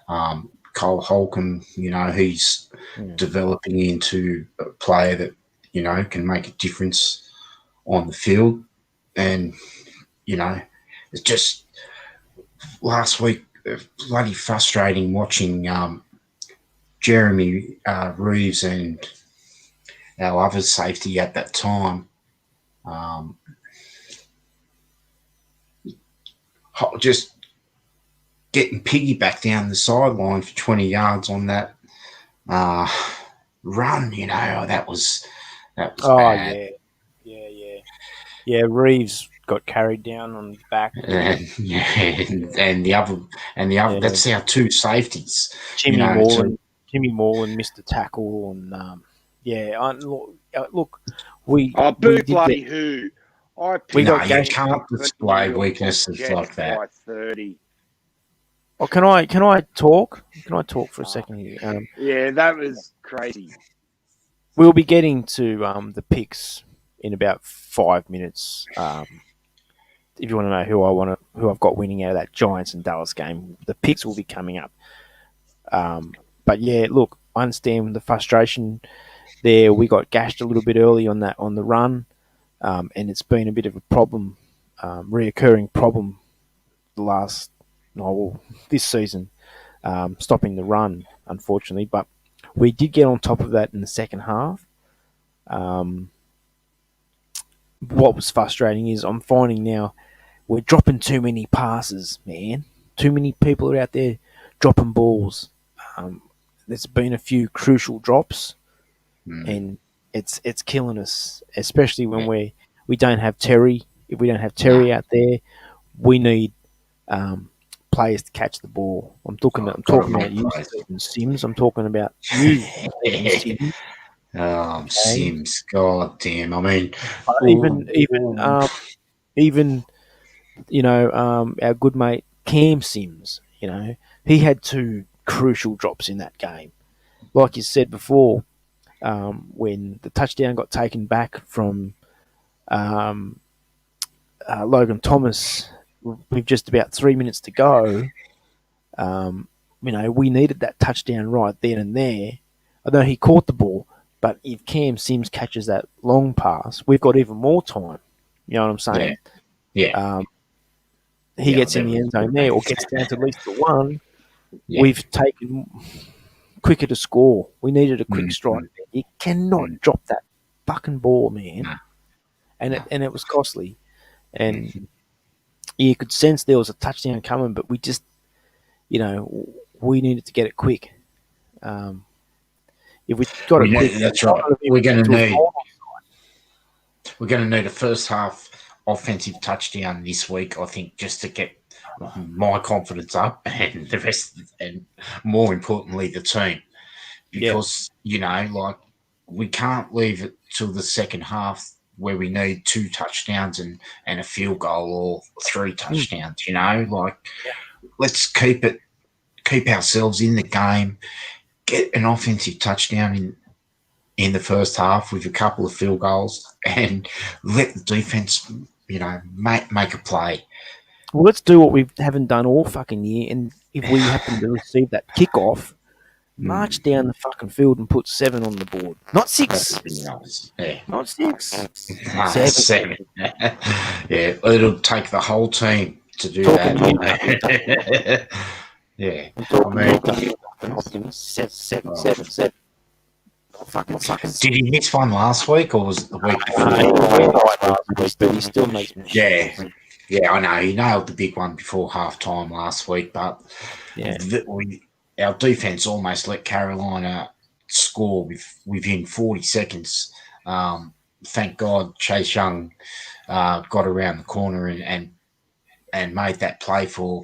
S3: Cole Holcomb, he's developing into a player that, can make a difference on the field. And, it's just last week, bloody frustrating watching Jeremy Reeves and our other safety at that time just getting piggyback down the sideline for 20 yards on that run. That was bad.
S2: Yeah. Reeves got carried down on his back.
S3: And the other that's our two safeties.
S2: Jimmy Moreland missed a tackle, and look, we
S4: boo
S2: did
S4: bloody who?
S3: You can't display weaknesses like that.
S4: By 30.
S2: Oh, can I talk? Can I talk for a second here?
S4: Yeah, that was crazy.
S2: We'll be getting to the picks in about 5 minutes. If you want to know who I've got winning out of that Giants and Dallas game, the picks will be coming up. But yeah, look, I understand the frustration there. We got gashed a little bit early on the run, and it's been a bit of a problem, reoccurring problem this season, stopping the run, unfortunately. But we did get on top of that in the second half. What was frustrating is I'm finding now we're dropping too many passes, man. Too many people are out there dropping balls. There's been a few crucial drops, and it's killing us, especially when we don't have Terry. If we don't have Terry out there, we need players to catch the ball. I'm talking about you, Stephen Sims. I'm talking about you, Stephen Sims.
S3: Oh, Sims, god damn! I mean,
S2: even our good mate Cam Sims. He had two crucial drops in that game. Like you said before, when the touchdown got taken back from Logan Thomas, with just about 3 minutes to go, we needed that touchdown right then and there. Although he caught the ball, but if Cam Sims catches that long pass, we've got even more time. You know what I'm saying?
S3: Yeah.
S2: He gets in the end zone there, or gets down to at least the one. Yeah. We've taken quicker to score. We needed a quick strike. You cannot drop that fucking ball, man. And it was costly. And you could sense there was a touchdown coming, but we just, we needed to get it quick. If we got it quick,
S3: that's right. We're going to need a first half offensive touchdown this week, I think, just to get my confidence up, and the rest, and more importantly, the team, because we can't leave it till the second half where we need 2 touchdowns and a field goal, or 3 touchdowns. Let's keep ourselves in the game, get an offensive touchdown in the first half with a couple of field goals, and let the defense, make a play.
S2: Well, let's do what we haven't done all fucking year, and if we happen to receive that kickoff, march down the fucking field and put 7 on the board. Not 6. Not 6.
S3: 7. Yeah, it'll take the whole team to do that. Yeah.
S2: Seven.
S3: Did he miss one last week, or was it the week before?
S2: But he still makes me.
S3: Yeah, I know. He nailed the big one before halftime last week, but our defense almost let Carolina score within 40 seconds Thank God Chase Young got around the corner and made that play for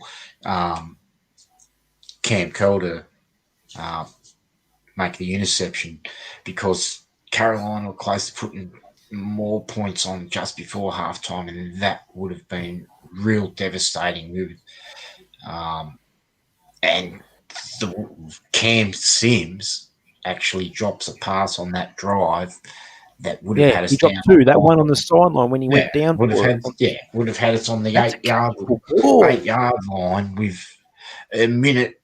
S3: Cam Calder make the interception, because Carolina were close to putting more points on just before halftime, and that would have been real devastating. And Cam Sims actually drops a pass on that drive that would have
S2: Yeah,
S3: had
S2: he
S3: us
S2: dropped
S3: down.
S2: two. That one on the sideline when he
S3: Yeah,
S2: went down
S3: would have
S2: for
S3: had
S2: it.
S3: us on the
S2: That's a
S3: 8 yard
S2: capable ball.
S3: 8 yard line with a minute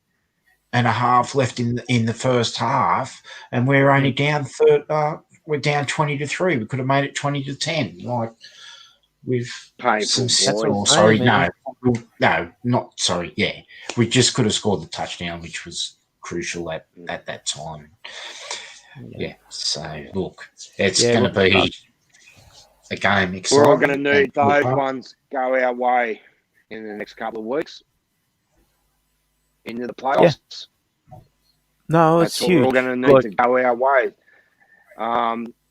S3: and a half left in the first half, and we're only down we're down 20-3. We could have made it 20-10. Like, with
S4: Painful,
S3: some,
S2: That's what I'm
S3: or
S4: boys.
S2: saying,
S3: sorry,
S2: man.
S3: no, not sorry. Yeah, we just could have scored the touchdown, which was crucial at that time. Yeah. So look, it's
S2: Yeah,
S3: going to
S2: look,
S3: be a game
S4: We're all going
S3: exciting.
S4: to need those ones go our way in the next couple of weeks into the playoffs.
S2: no,
S4: That's
S2: it's
S4: what
S2: huge.
S4: we're all going to need to go our way.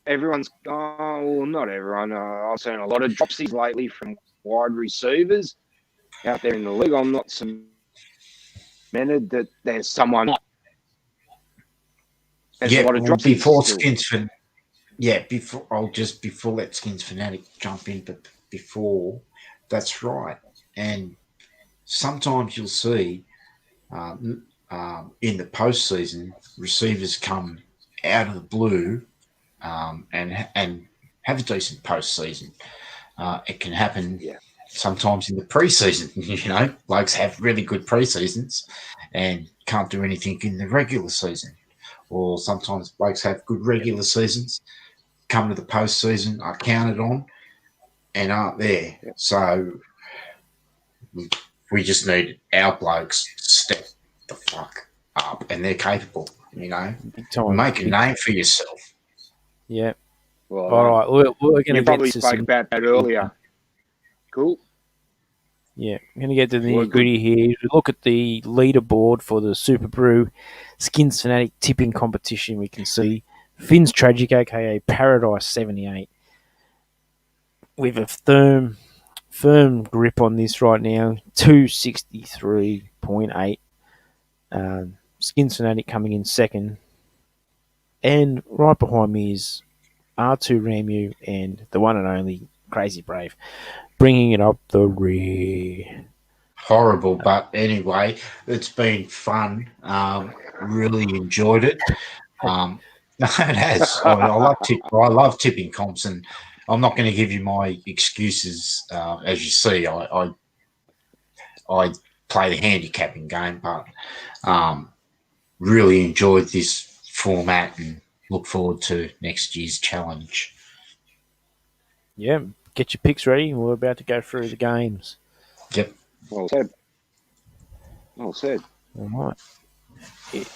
S4: Everyone's, well, not everyone. I've seen a lot of dropsies lately from wide receivers out there in the league. I'm not cemented that there's someone. There's a lot of dropsies
S3: before
S4: still.
S3: before let Skinsfanatic jump in, but before, that's right. And sometimes you'll see in the postseason, receivers come out of the blue and have a decent postseason. It can happen sometimes in the preseason. Blokes have really good preseasons and can't do anything in the regular season. Or sometimes blokes have good regular seasons, come to the postseason, are counted on, and aren't there. So we just need our blokes to step the fuck up, and they're capable.
S2: Big time.
S3: Make a name for yourself.
S2: Yeah.
S4: Well,
S2: All right, we're going to
S4: you
S2: get
S4: probably
S2: to
S4: spoke
S2: some.
S4: about that earlier. Cool.
S2: Yeah, I'm going to get to the
S4: We're
S2: nitty gritty here. We look at the leaderboard for the Super Brew Skinsfanatic tipping competition. We can see Finn's Tragic, aka Paradise 78, with a firm grip on this right now. 263.8. Skinsfanatic coming in second, and right behind me is R2 Ramu and the one and only Crazy Brave, bringing it up the rear.
S3: Horrible, but anyway, it's been fun. Really enjoyed it. No, it has. I love tipping comps, and I'm not going to give you my excuses. As you see, I play the handicapping game, but really enjoyed this format and look forward to next year's challenge.
S2: Yeah, get your picks ready. We're about to go through the games.
S3: Yep.
S4: Well said. Well said.
S2: All right.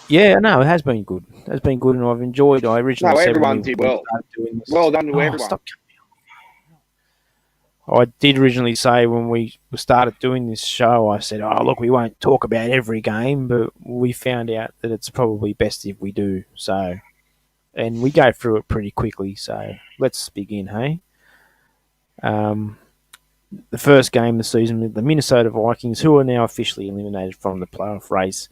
S2: Yeah, no, it has been good. It has been good, and I've enjoyed. I originally
S4: No,
S2: said
S4: everyone
S2: when we
S4: did well.
S2: started doing this.
S4: Well done to
S2: Oh,
S4: everyone.
S2: stop. I did originally say when we started doing this show, I said, "Oh, look, we won't talk about every game," but we found out that it's probably best if we do. So, and we go through it pretty quickly. So let's begin, hey. The first game of the season with the Minnesota Vikings, who are now officially eliminated from the playoff race,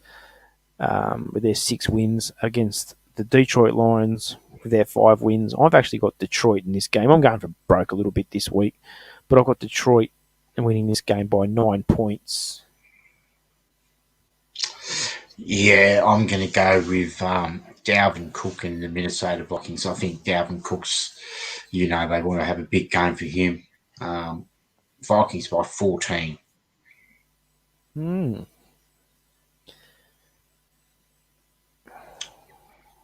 S2: with their 6 wins against the Detroit Lions with their 5 wins. I've actually got Detroit in this game. I'm going for broke a little bit this week, but I've got Detroit winning this game by 9 points.
S3: Yeah, I'm going to go with Dalvin Cook and the Minnesota Vikings. I think Dalvin Cook's, they want to have a big game for him. Vikings by 14.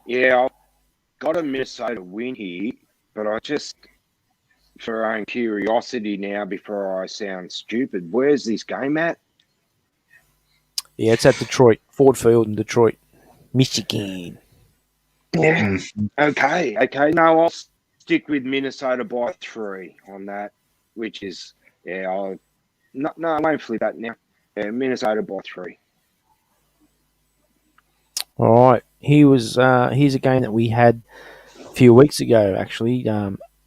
S4: Yeah, I've got a Minnesota win here, but I just, for our own curiosity now, before I sound stupid, where's this game at?
S2: Yeah, it's at Detroit, Ford Field in Detroit, Michigan.
S4: Yeah. Okay. No, I'll stick with Minnesota by 3 on that, which is, I won't flip that now. Yeah, Minnesota by 3.
S2: All right, here's a game that we had few weeks ago, actually.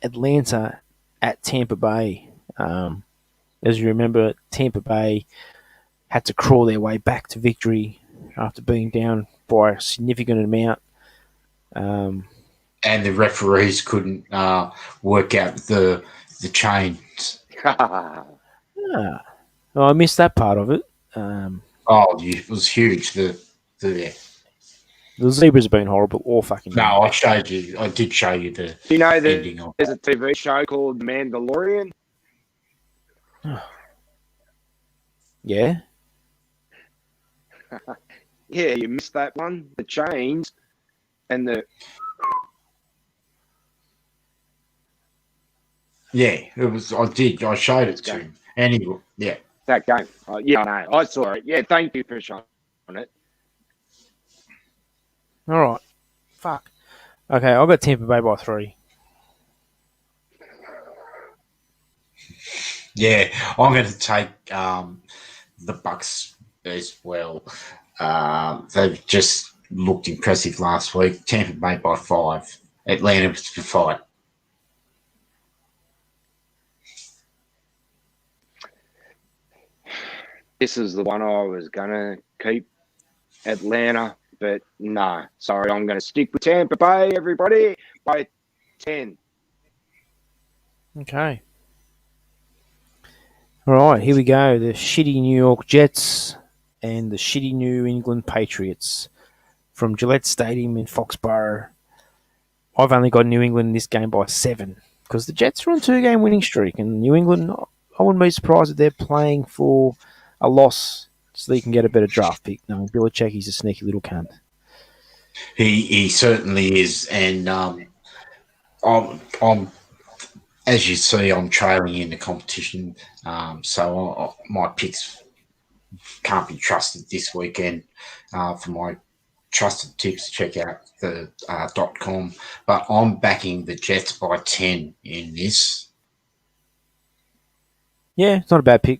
S2: Atlanta at Tampa Bay. As you remember, Tampa Bay had to crawl their way back to victory after being down by a significant amount.
S3: And the referees couldn't work out the chains.
S2: Well, I missed that part of it.
S3: It was huge. The
S2: The zebras have been horrible all fucking
S3: No,
S2: game.
S3: I did show you the
S4: Do you know
S3: ending of
S4: there's a TV show called The Mandalorian?
S2: Yeah?
S4: Yeah, you missed that one. The chains and the
S3: Yeah, it was. I showed it to him, and
S4: that game. Yeah, I know. I saw it. Yeah, thank you for showing it.
S2: All right. Fuck. Okay, I've got Tampa Bay by 3.
S3: Yeah, I'm going to take the Bucks as well. They've just looked impressive last week. Tampa Bay by 5. Atlanta was for 5.
S4: This is the one I was gonna keep, Atlanta, but no. Sorry, I'm gonna stick with Tampa Bay. Everybody by 10.
S2: Okay. All right, here we go. The shitty New York Jets and the shitty New England Patriots from Gillette Stadium in Foxborough. I've only got New England in this game by 7 because the Jets are on 2-game winning streak, and New England, I wouldn't be surprised if they're playing for a loss so they can get a better draft pick. No, Belichick, he's a sneaky little cunt.
S3: He certainly is, and I'm as you see, I'm trailing in the competition, so my picks can't be trusted this weekend. For my trusted tips, check out the .com. But I'm backing the Jets by 10 in this.
S2: Yeah, it's not a bad pick.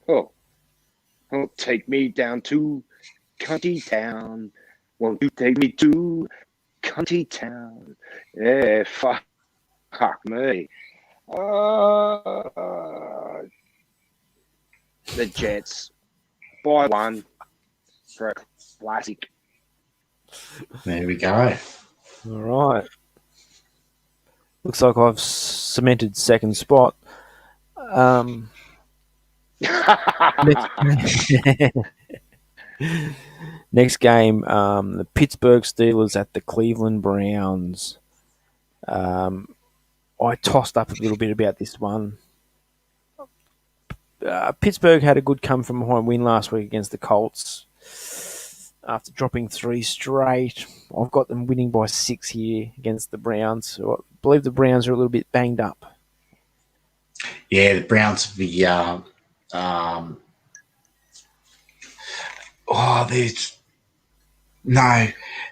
S4: Oh, take me down to Cunty Town. Won't you take me to Cunty Town? Yeah, fuck me. The Jets by 1 for a classic.
S3: There we go.
S2: All right. Looks like I've cemented second spot. Next game, the Pittsburgh Steelers at the Cleveland Browns. I tossed up a little bit about this one. Pittsburgh had a good come from behind win last week against the Colts after dropping 3 straight. I've got them winning by 6 here against the Browns. So I believe the Browns are a little bit banged up.
S3: Yeah, the Browns will be.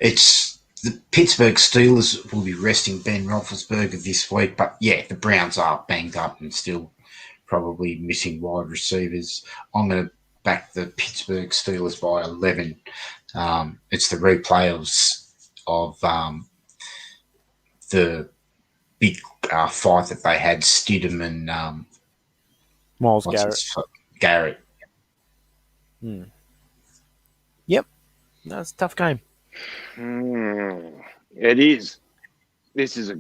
S3: It's the Pittsburgh Steelers will be resting Ben Roethlisberger this week, but yeah, the Browns are banged up and still probably missing wide receivers. I'm going to back the Pittsburgh Steelers by 11. It's the replay of the big fight that they had, Stidham and
S2: Miles Garrett. Yep. That's a tough game.
S4: It is. This is a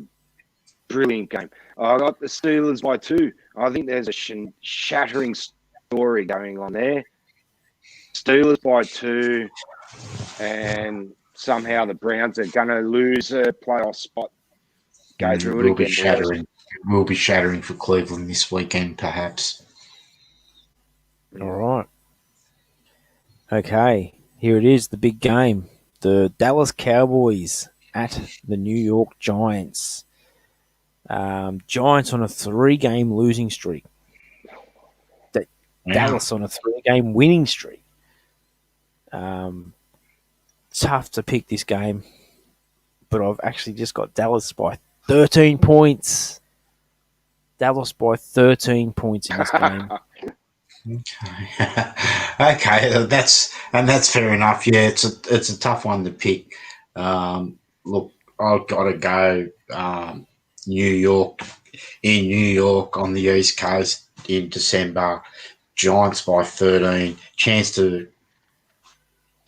S4: brilliant game. I got the Steelers by 2. I think there's a shattering story going on there. Steelers by 2, and somehow the Browns are going to lose a playoff spot. Go through it again.
S3: It will be shattering for Cleveland this weekend, perhaps.
S2: All right. Okay, here it is, the big game. The Dallas Cowboys at the New York Giants. Giants on a 3-game losing streak. Dallas on a 3-game winning streak. Tough to pick this game, but I've actually just got Dallas by 13 points. Dallas by 13 points in this game.
S3: Okay, that's fair enough. Yeah, it's a tough one to pick. Look, I've got to go New York. In New York on the East Coast in December, Giants by 13. Chance to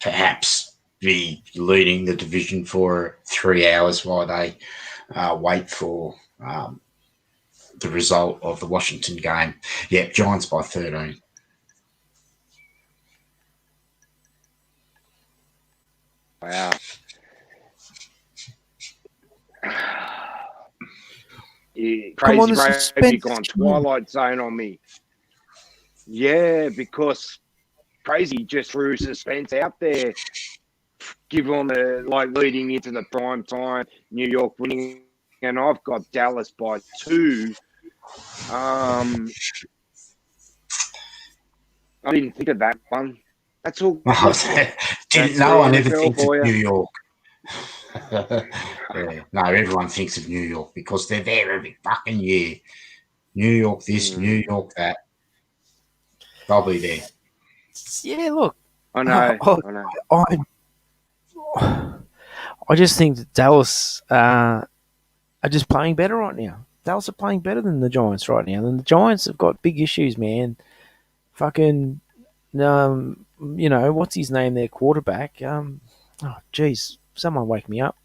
S3: perhaps be leading the division for 3 hours while they wait for the result of the Washington game. Yeah, Giants by 13.
S4: Wow. Yeah,
S2: Come on,
S4: Crazy
S2: the
S4: Brave,
S2: suspense
S4: you've
S2: is
S4: gone
S2: killing.
S4: Twilight Zone on me. Yeah, because Crazy just threw suspense out there. Give on the leading into the prime time, New York winning, and I've got Dallas by 2. I didn't think of that one. That's all good.
S3: Didn't
S4: That's
S3: no
S4: the
S3: one ever
S4: NFL
S3: thinks of
S4: for
S3: New
S4: you.
S3: York. Yeah, no, everyone thinks of New York because they're there every fucking year. New York this, New York that. They'll be there.
S2: Yeah, look,
S4: I
S2: I,
S4: know. I know.
S2: I just think that Dallas are just playing better right now. Dallas are playing better than the Giants right now. And the Giants have got big issues, man. Fucking, what's his name? Their quarterback. Oh, jeez, someone wake me up.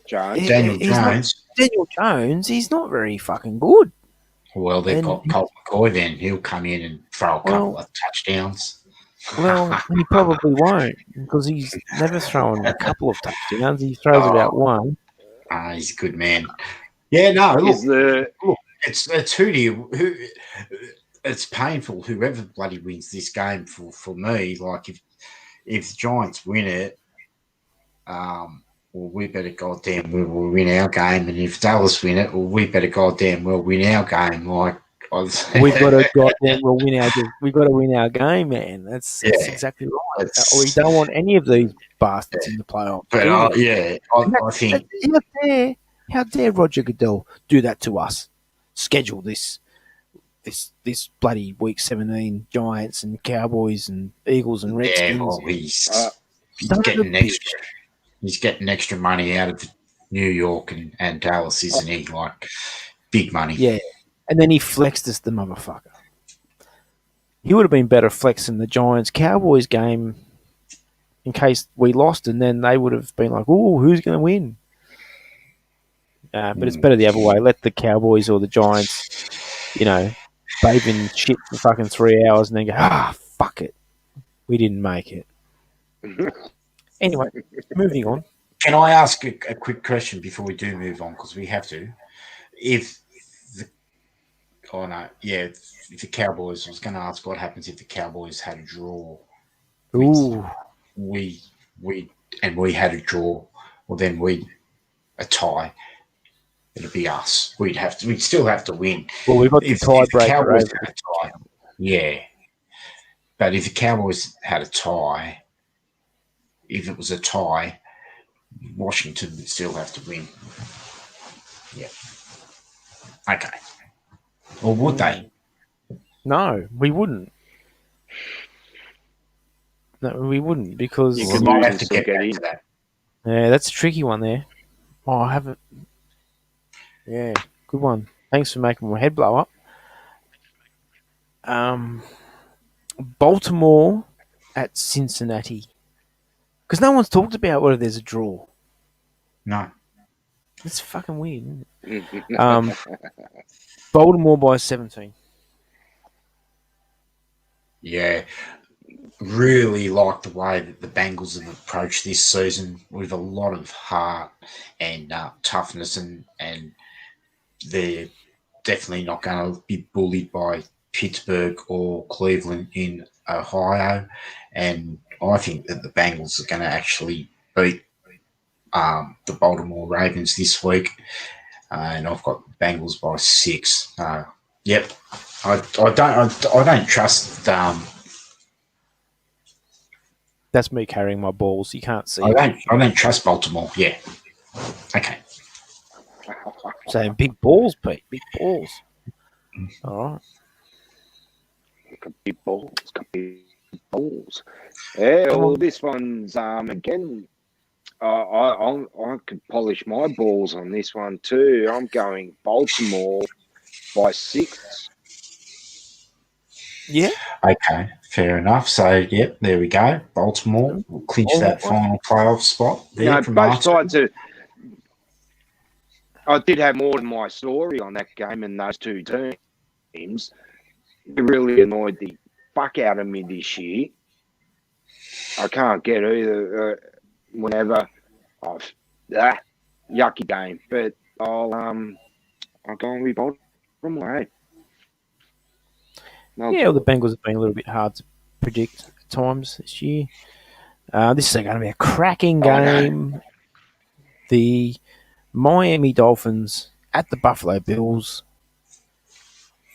S4: Jones.
S3: Daniel
S2: He's not
S3: Jones.
S2: Daniel Jones. He's not very fucking good.
S3: Well, they've
S2: And
S3: got Colt McCoy then. He'll come in and throw a couple
S2: well,
S3: of touchdowns.
S2: he probably won't because he's never thrown a couple of touchdowns. He throws
S3: Oh,
S2: about one.
S3: he's a good man. Yeah, no,
S4: Is
S3: look,
S4: the
S3: it's who do you who? It's painful. Whoever bloody wins this game for me, like if the Giants win it, well, we better goddamn well win our game, and if Dallas win it, well, we better goddamn well win our game. Like,
S2: We've got to goddamn well win our. We've got to win our game, man. That's
S3: yeah,
S2: exactly right. We
S3: it's
S2: don't want any of these bastards in the playoffs,
S3: but
S2: do we?
S3: yeah,
S2: And
S3: I think
S2: how dare Roger Goodell do that to us? Schedule this bloody week 17 Giants and Cowboys and Eagles and
S3: yeah,
S2: Redskins.
S3: well, he's
S2: Son of a
S3: getting extra.
S2: bitch.
S3: He's getting extra money out of New York and Dallas, isn't he? Like big money.
S2: Yeah. And then he flexed us, the motherfucker. He would have been better flexing the Giants Cowboys game in case we lost, and then they would have been like, "Oh, who's going to win?" But it's better the other way. Let the Cowboys or the Giants, bathe in shit for fucking 3 hours, and then go, fuck it, we didn't make it. Anyway, moving on.
S3: Can I ask a quick question before we do move on? Because we have to. If the if the Cowboys, I was going to ask what happens if the Cowboys had a draw.
S2: Ooh,
S3: We we had a draw, well then we a tie. It'd be us. We'd still have to win.
S2: well, we've got the
S3: If the
S2: tiebreaker
S3: Cowboys
S2: over.
S3: had a tie, yeah. But if the Cowboys had a tie, if it was a tie, Washington would still have to win. Yeah. Okay. Or would they?
S2: No, we wouldn't. No, we wouldn't because
S4: You
S3: We
S4: could
S3: might
S4: lose
S3: have
S4: and
S3: to
S4: still
S3: get
S4: get
S3: back
S4: in.
S3: to that.
S2: yeah, that's a tricky one there. Oh, I haven't. Yeah, good one. Thanks for making my head blow up. Baltimore at Cincinnati. Because no one's talked about whether there's a draw.
S3: No.
S2: It's fucking weird, isn't it? Baltimore by 17.
S3: Yeah. Really like the way that the Bengals have approached this season with a lot of heart and toughness, and they're definitely not going to be bullied by Pittsburgh or Cleveland in Ohio. And I think that the Bengals are going to actually beat the Baltimore Ravens this week. And I've got Bengals by 6. Yep, I don't trust.
S2: That's me carrying my balls. You can't see.
S3: I don't trust Baltimore. Yeah. Okay.
S2: Saying big balls, Pete. Big balls. All right.
S4: Big balls. Yeah,
S2: Come
S4: well,
S2: on.
S4: this one's again I could polish my balls on this one too. I'm going Baltimore by 6.
S2: Yeah,
S3: Okay, fair enough. So, yep, there we go. Baltimore will clinch
S2: all
S3: that
S2: right.
S3: final playoff spot there from
S4: Both
S3: last
S4: sides are. I did have more than my story on that game and those two teams. They really annoyed the fuck out of me this year. I can't get either. Whenever I've yucky game, but I'll go and be Baltimore. Hey, they'll
S2: Yeah, well,
S4: do
S2: the
S4: it.
S2: Bengals have been a little bit hard to predict at times this year. This is going to be a cracking
S4: I know.
S2: game. The Miami Dolphins at the Buffalo Bills.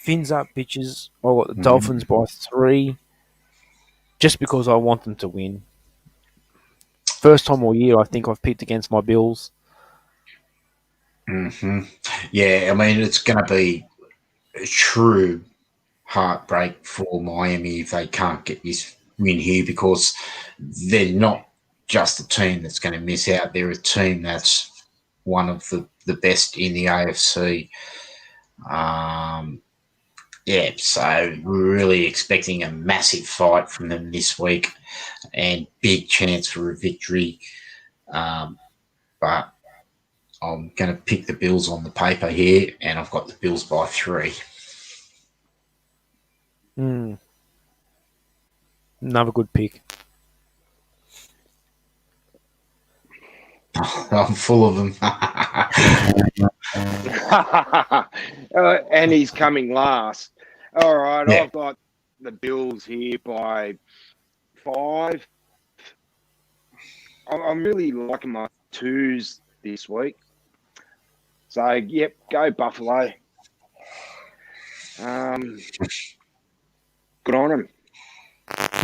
S2: Fins up, bitches. I got the Dolphins by 3, just because I want them to win. First time all year, I think I've picked against my Bills.
S3: Mm-hmm. Yeah, I mean, it's going to be a true heartbreak for Miami if they can't get this win here, because they're not just a team that's going to miss out. They're a team that's one of the best in the AFC. Yeah, so we're really expecting a massive fight from them this week and big chance for a victory. But I'm going to pick the Bills on the paper here, and I've got the Bills by 3.
S2: Mm, another good pick.
S3: I'm full of them.
S4: And he's coming last. All right,
S3: Yeah.
S4: I've got the Bills here by 5. I'm really liking my 2s this week. So, yep, go Buffalo. Good on him.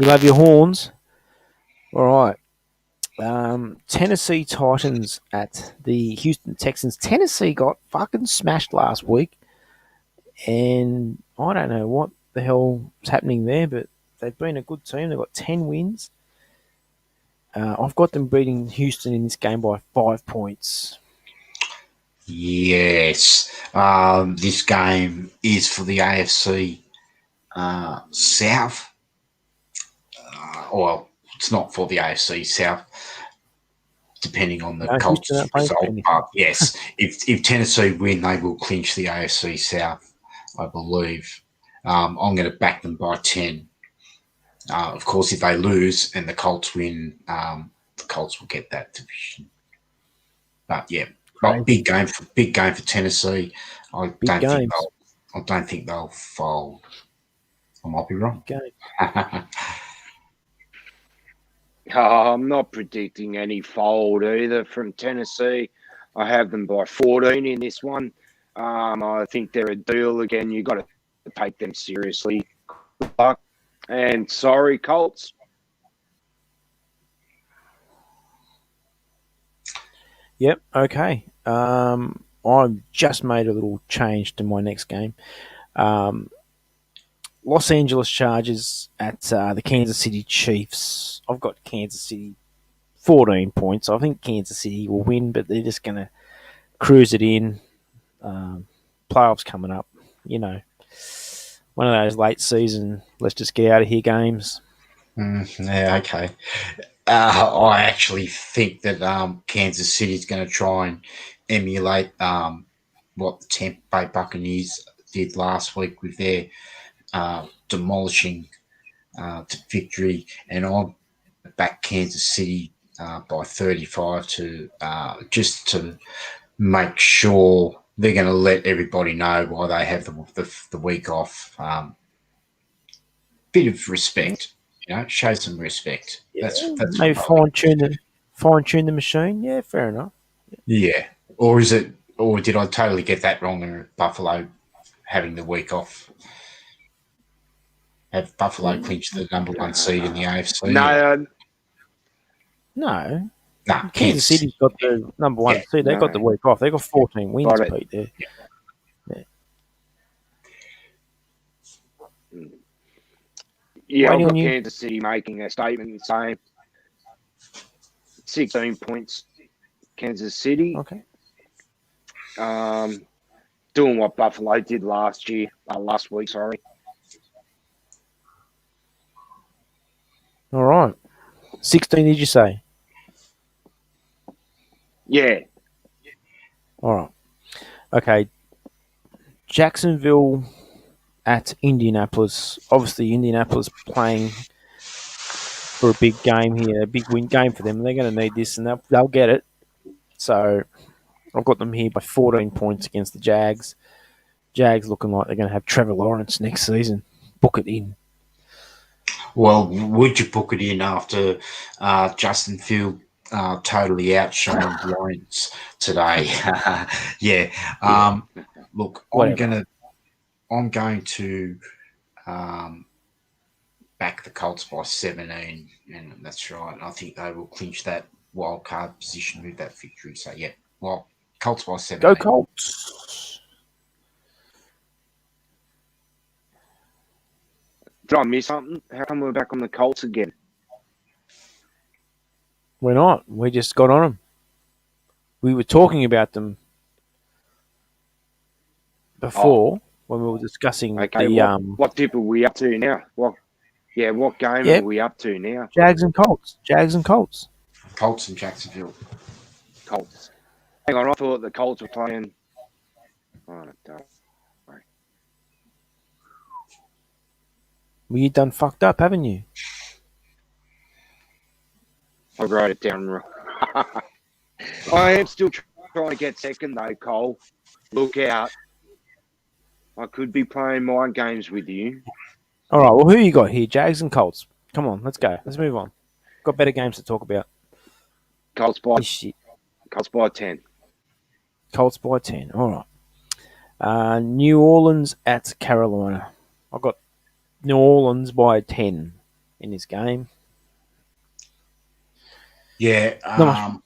S2: You love your horns. All right. Tennessee Titans at the Houston Texans. Tennessee got fucking smashed last week, and I don't know what the hell's happening there, but they've been a good team. They've got 10 wins. I've got them beating Houston in this game by 5 points.
S3: Yes. This game is for the AFC South. Well, it's not for the AFC South, depending on the
S2: No, Houston
S3: Colts
S2: aren't playing for
S3: result.
S2: anything.
S3: But yes, if Tennessee win, they will clinch the AFC South, I believe. I'm going to back them by 10. Of course, if they lose and the Colts win, the Colts will get that division. But yeah, but
S2: Crazy.
S3: big game for Tennessee. I
S2: Big
S3: don't think
S2: games.
S3: they'll fold. I might be wrong.
S2: Big games.
S4: I'm not predicting any fold either from Tennessee. I have them by 14 in this one. I think they're a deal again. You've got to take them seriously. Good luck. And sorry, Colts.
S2: Yep. Okay. I've just made a little change to my next game. Los Angeles Chargers at the Kansas City Chiefs. I've got Kansas City 14 points. I think Kansas City will win, but they're just going to cruise it in. Playoffs coming up, you know. One of those late season, let's just get out of here games.
S3: Yeah, okay. I actually think that Kansas City is going to try and emulate what the Tampa Bay Buccaneers did last week with their demolishing to victory, and I'll back Kansas City by 35 to just to make sure they're going to let everybody know why they have the week off. Bit of respect, show some respect.
S2: Yeah,
S3: That's
S2: maybe
S3: what I think.
S2: fine tune the machine. Yeah, fair enough.
S3: Yeah, or is it? Or did I totally get that wrong? And Buffalo having the week off, have Buffalo clinch the number one seed in the AFC?
S4: No,
S2: No,
S3: Nah,
S2: Kansas
S3: Kansas City.
S2: City's got the number
S3: Yeah,
S2: one seed. They got the
S4: no.
S2: week off. They got 14 wins,
S4: Got it.
S2: Pete. There.
S4: Yeah, I've
S2: Waiting
S4: got
S2: on you.
S4: Kansas City making a statement saying 16 points. Kansas City.
S2: Okay.
S4: Doing what Buffalo did last week, sorry.
S2: All right. 16, did you say?
S4: Yeah.
S2: All right. Okay. Jacksonville at Indianapolis. Obviously, Indianapolis playing for a big game here, a big win game for them. They're going to need this, and they'll get it. So I've got them here by 14 points against the Jags. Jags looking like they're going to have Trevor Lawrence next season. Book it in.
S3: Well, would you book it in after Justin Field totally outshone Lawrence today? Yeah. Look,
S2: Whatever.
S3: I'm going to back the Colts by 17, and that's right. I think they will clinch that wild card position with that victory. So yeah, well, Colts by 17.
S2: Go Colts.
S4: Did I miss something? How come we're back on the Colts again?
S2: We're not. We just got on them. We were talking about them before when we were discussing
S4: Okay,
S2: the
S4: what tip are we up to now? What game
S2: Yep.
S4: are we up to now?
S2: Jags and Colts. Jags and Colts.
S3: Colts and Jacksonville.
S4: Colts. Hang on, I thought the Colts were playing. Oh, no.
S2: Well, you done fucked up, haven't you?
S4: I wrote it down. I am still trying to get second though, Cole. Look out. I could be playing mind games with you.
S2: All right. Well, who you got here? Jags and Colts. Come on, let's go. Let's move on. Got better games to talk about.
S4: Colts by
S2: This shit.
S4: 10.
S2: Colts by 10. All right. New Orleans at Carolina. I've got New Orleans by 10 in this game.
S3: Yeah,
S2: Not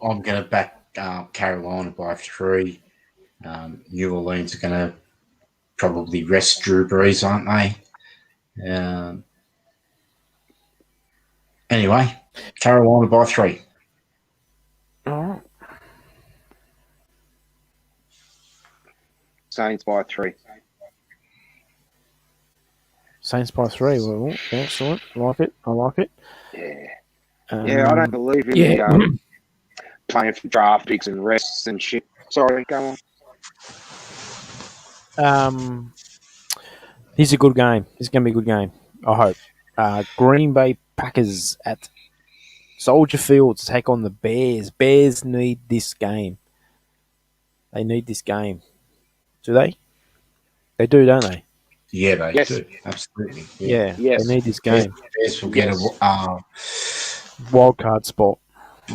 S3: I'm going to back Carolina by 3. New Orleans are going to probably rest Drew Brees, aren't they? Anyway, Carolina by 3.
S2: All right.
S4: Saints by 3.
S2: Saints by 3. Well, excellent. I like it.
S4: Yeah. Yeah, I don't believe in playing for draft picks and rests and shit. Sorry, go
S2: on. This is a good game. This is going to be a good game, I hope. Green Bay Packers at Soldier Field to take on the Bears. Bears need this game. They need this game. Do they? They do, don't they?
S3: Yeah, they
S4: Yes.
S3: do. Absolutely.
S2: Yeah,
S4: Yes.
S2: they need this game.
S3: Bears will get a
S2: Wild card spot.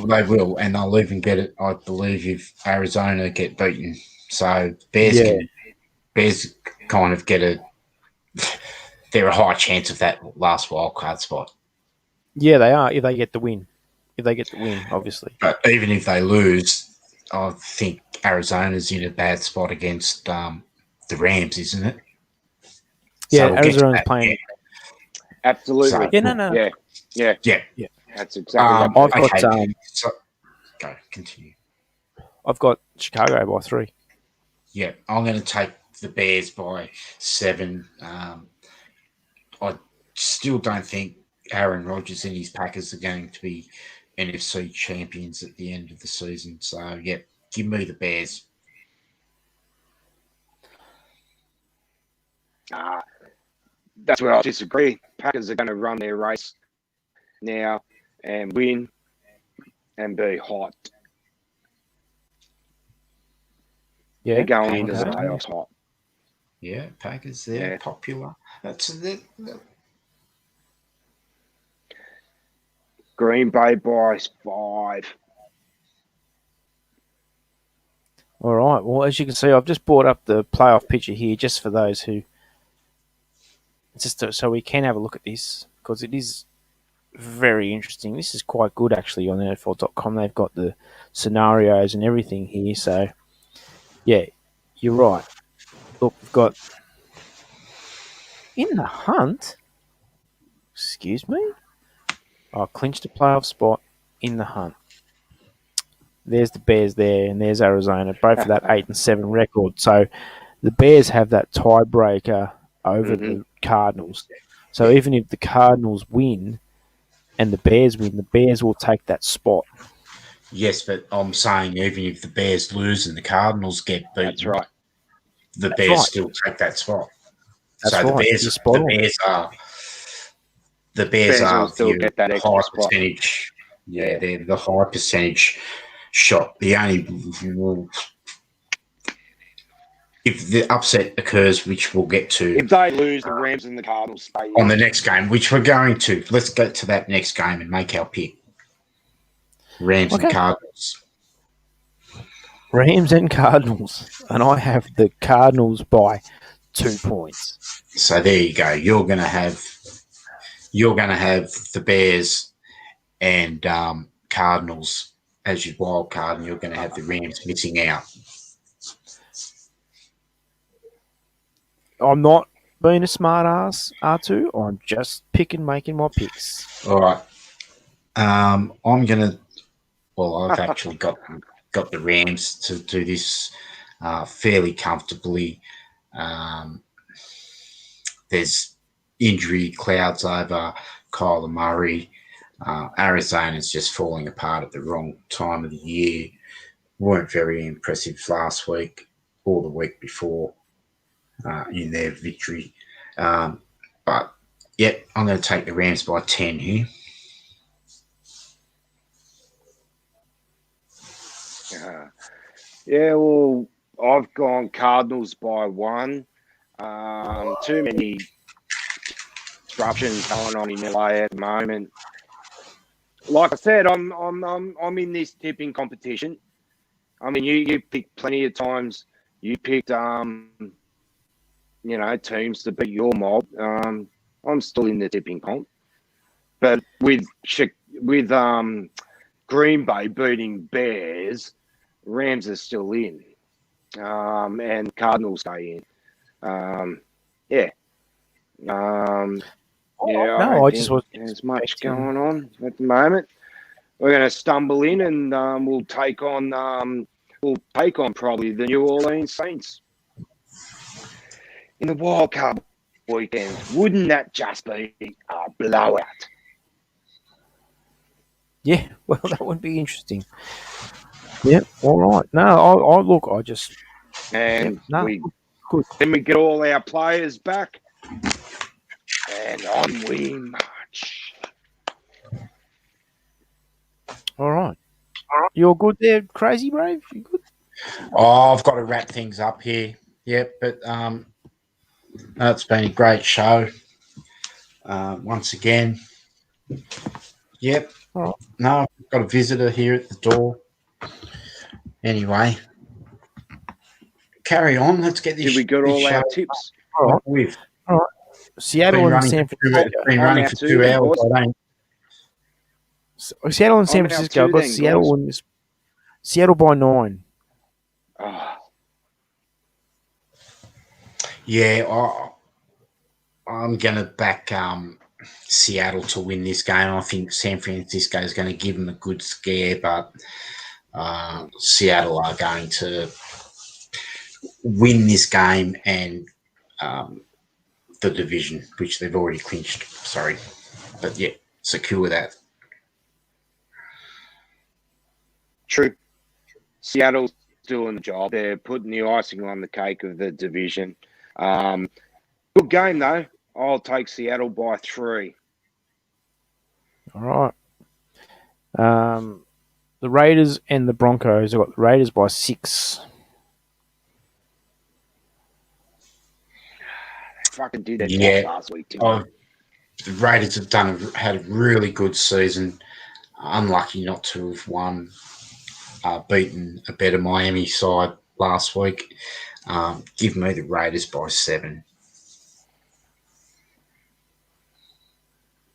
S3: they will, and they'll even get it, I believe, if Arizona get beaten. So Bears kind of get they're a high chance of that last wild card spot.
S2: Yeah, they are if they get the win. Obviously.
S3: But even if they lose, I think Arizona's in a bad spot against the Rams, isn't it?
S2: Yeah,
S3: So
S2: Arizona's playing.
S4: Absolutely.
S3: So-
S4: Yeah.
S3: Yeah.
S4: That's exactly
S2: I've got
S3: go continue.
S2: I've got Chicago by 3.
S3: Yeah, I'm going to take the Bears by 7. I still don't think Aaron Rodgers and his Packers are going to be NFC champions at the end of the season. So, yeah, give me the Bears.
S4: That's where I disagree. Packers are going to run their race now and win and be hot.
S2: Yeah,
S4: They're going into the
S2: okay.
S4: playoffs hot.
S3: Yeah, Packers, they're
S4: Yeah.
S3: popular. That's it.
S4: Green Bay by 5.
S2: All right. Well, as you can see, I've just brought up the playoff picture here, just for those who, so we can have a look at this because it is very interesting. This is quite good actually on NFL.com. They've got the scenarios and everything here. So, yeah, you're right. Look, we've got in the hunt. Excuse me. I clinched a playoff spot in the hunt. there's the Bears there, and there's Arizona, both for that 8-7 record. So the Bears have that tiebreaker over the Cardinals. So even if the Cardinals win and the Bears win, the Bears will take that spot.
S3: Yes, but I'm saying even if the Bears lose and the Cardinals get beaten,
S4: That's right.
S3: the
S2: That's
S3: Bears
S2: right.
S3: still take that spot.
S2: That's
S3: So
S2: right. You're spot on.
S3: the Bears
S4: Bears will
S3: are
S4: still
S3: the
S4: get that extra
S3: high
S4: spot.
S3: percentage. Yeah,
S4: Yeah.
S3: they're the high percentage shot. The only if the upset occurs, which we'll get to
S4: If they lose, the Rams and the Cardinals stay
S3: on
S4: in.
S3: the next game, which we're going to. Let's get to that next game and make our pick. Rams and
S2: Okay.
S3: Cardinals.
S2: Rams and Cardinals, and I have the Cardinals by 2 points.
S3: So there you go. You're gonna have the Bears and Cardinals as your wild card, and you're going to have the Rams missing out.
S2: I'm not being a smart ass, R2. I'm just making my picks.
S3: All right. I'm gonna. Well, I've actually got the Rams to do this fairly comfortably. There's injury clouds over Kyler Murray. Arizona's just falling apart at the wrong time of the year. Weren't very impressive last week or the week before in their victory. But, yep, I'm going to take the Rams by 10 here.
S4: Yeah, well, I've gone Cardinals by 1. Too many disruptions going on in LA at the moment. Like I said, I'm in this tipping competition. I mean, you picked plenty of times. You picked teams to beat your mob. I'm still in the tipping comp, but with Green Bay beating Bears, Rams are still in, and Cardinals stay in. Yeah. I
S2: just
S4: think
S2: was
S4: there's much
S2: expecting-
S4: going on at the moment. We're going to stumble in, and we'll take on probably the New Orleans Saints in the wild card weekend. Wouldn't that just be a blowout?
S2: Yeah, well, that would be interesting. Yeah, all right. No, I look, I just.
S4: And
S2: good.
S4: then we get all our players back, and on we march.
S2: All right. You're good there, Crazy Brave? You good?
S3: Oh, I've got to wrap things up here. Yep, but it's been a great show. Once again. Yep.
S2: All right.
S3: No, I've got a visitor here at the door. Anyway, carry on. Let's get this.
S4: Did we get
S3: this
S4: all
S3: show
S4: our tips?
S2: All right.
S3: with.
S2: All right. Seattle and San Francisco.
S3: It's been running for 2 hours.
S2: Seattle and San
S4: I'm out
S2: Francisco. I've got
S4: too,
S2: Seattle by 9.
S4: Oh,
S3: Yeah, I'm going to back Seattle to win this game. I think San Francisco is going to give them a good scare, but Seattle are going to win this game and the division, which they've already clinched. Sorry. But, yeah, secure that.
S4: true. Seattle's doing the job. They're putting the icing on the cake of the division. Good game, though. I'll take Seattle by 3.
S2: All right. The Raiders and the Broncos. I've got the Raiders by 6.
S4: They fucking did that last week, too.
S3: The Raiders have had a really good season. Unlucky not to have won, beaten a better Miami side last week. Give me the Raiders by 7.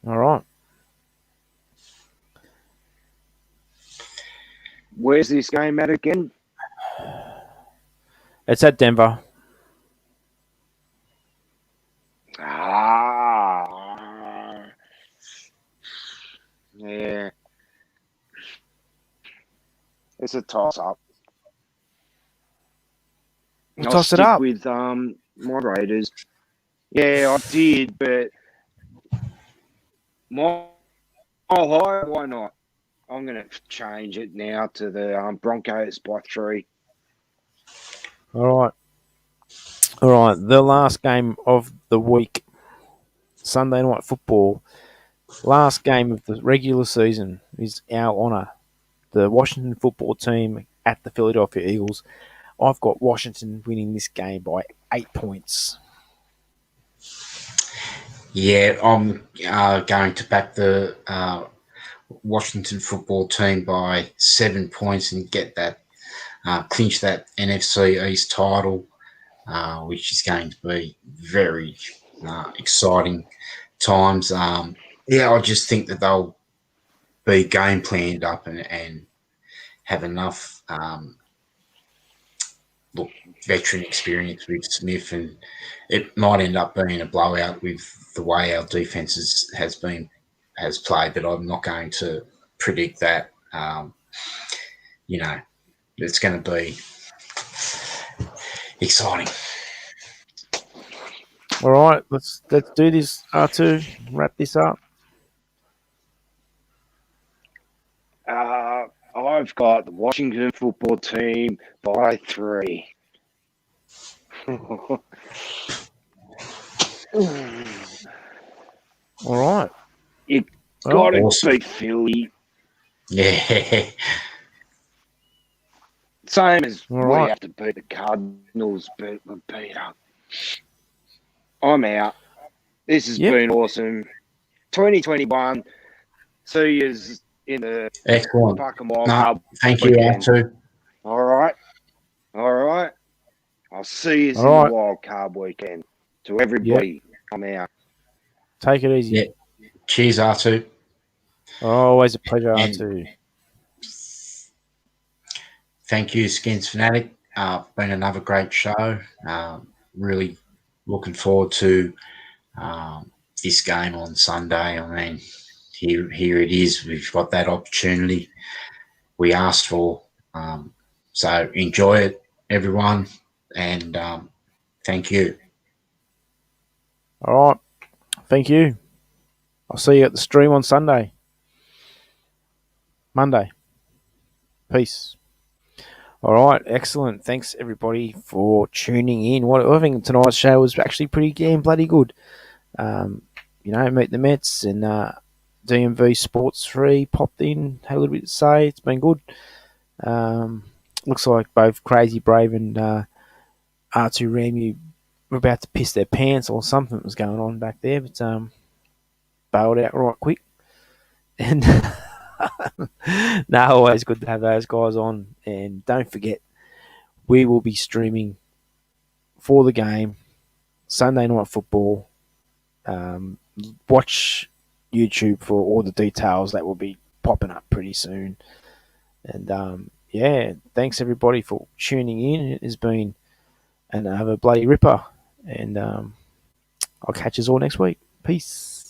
S2: All right.
S4: Where's this game at again?
S2: It's at Denver.
S4: Yeah. It's a toss up.
S2: We'll
S4: I'll
S2: toss it
S4: stick
S2: up.
S4: with my Raiders. Yeah, I did, but Mile High, why not? I'm going to change it now to the Broncos by 3.
S2: All right. All right. The last game of the week, Sunday night football. Last game of the regular season is our honour. The Washington football team at the Philadelphia Eagles. I've got Washington winning this game by 8 points.
S3: Yeah, I'm going to back the Washington football team by 7 points and get that clinch that NFC East title, which is going to be very exciting times. I just think that they'll be game planned up and have enough veteran experience with Smith, and it might end up being a blowout with the way our defense has played. But I'm not going to predict that. It's going to be exciting.
S2: All right, let's do this. R2, wrap this up.
S4: I've got the Washington football team by 3.
S2: All right.
S4: You
S2: Well,
S4: got to
S3: awesome.
S4: beat Philly.
S3: Yeah.
S4: Same as
S2: All
S4: we
S2: right.
S4: have to beat the Cardinals, but we beat them. I'm out. This has been awesome. 2021. See you in the
S3: Excellent.
S4: fucking Wild
S3: No,
S4: Card
S3: thank you,
S4: weekend.
S3: R2.
S4: All right. I'll see you in
S2: All right.
S4: the Wild Card weekend. To everybody, I'm out.
S2: Take it easy.
S3: Yeah. Cheers, R2.
S2: Always a pleasure,
S3: And
S2: R2.
S3: thank you, Skinsfanatic. Been another great show. Really looking forward to this game on Sunday. I mean, here it is. We've got that opportunity we asked for. So enjoy it, everyone, and thank you.
S2: All right. Thank you. I'll see you at the stream on Monday. Peace. All right, excellent. Thanks everybody for tuning in. I think tonight's show was actually pretty damn bloody good. Meet the Mets and DMV Sports 3 popped in, had a little bit to say. It's been good. Looks like both Crazy Brave and R2 Ramu were about to piss their pants or something was going on back there, but bailed out right quick. And always good to have those guys on. And don't forget, we will be streaming for the game, Sunday Night Football. Watch YouTube for all the details that will be popping up pretty soon. And thanks everybody for tuning in. It has been another bloody ripper, and I'll catch us all next week. Peace.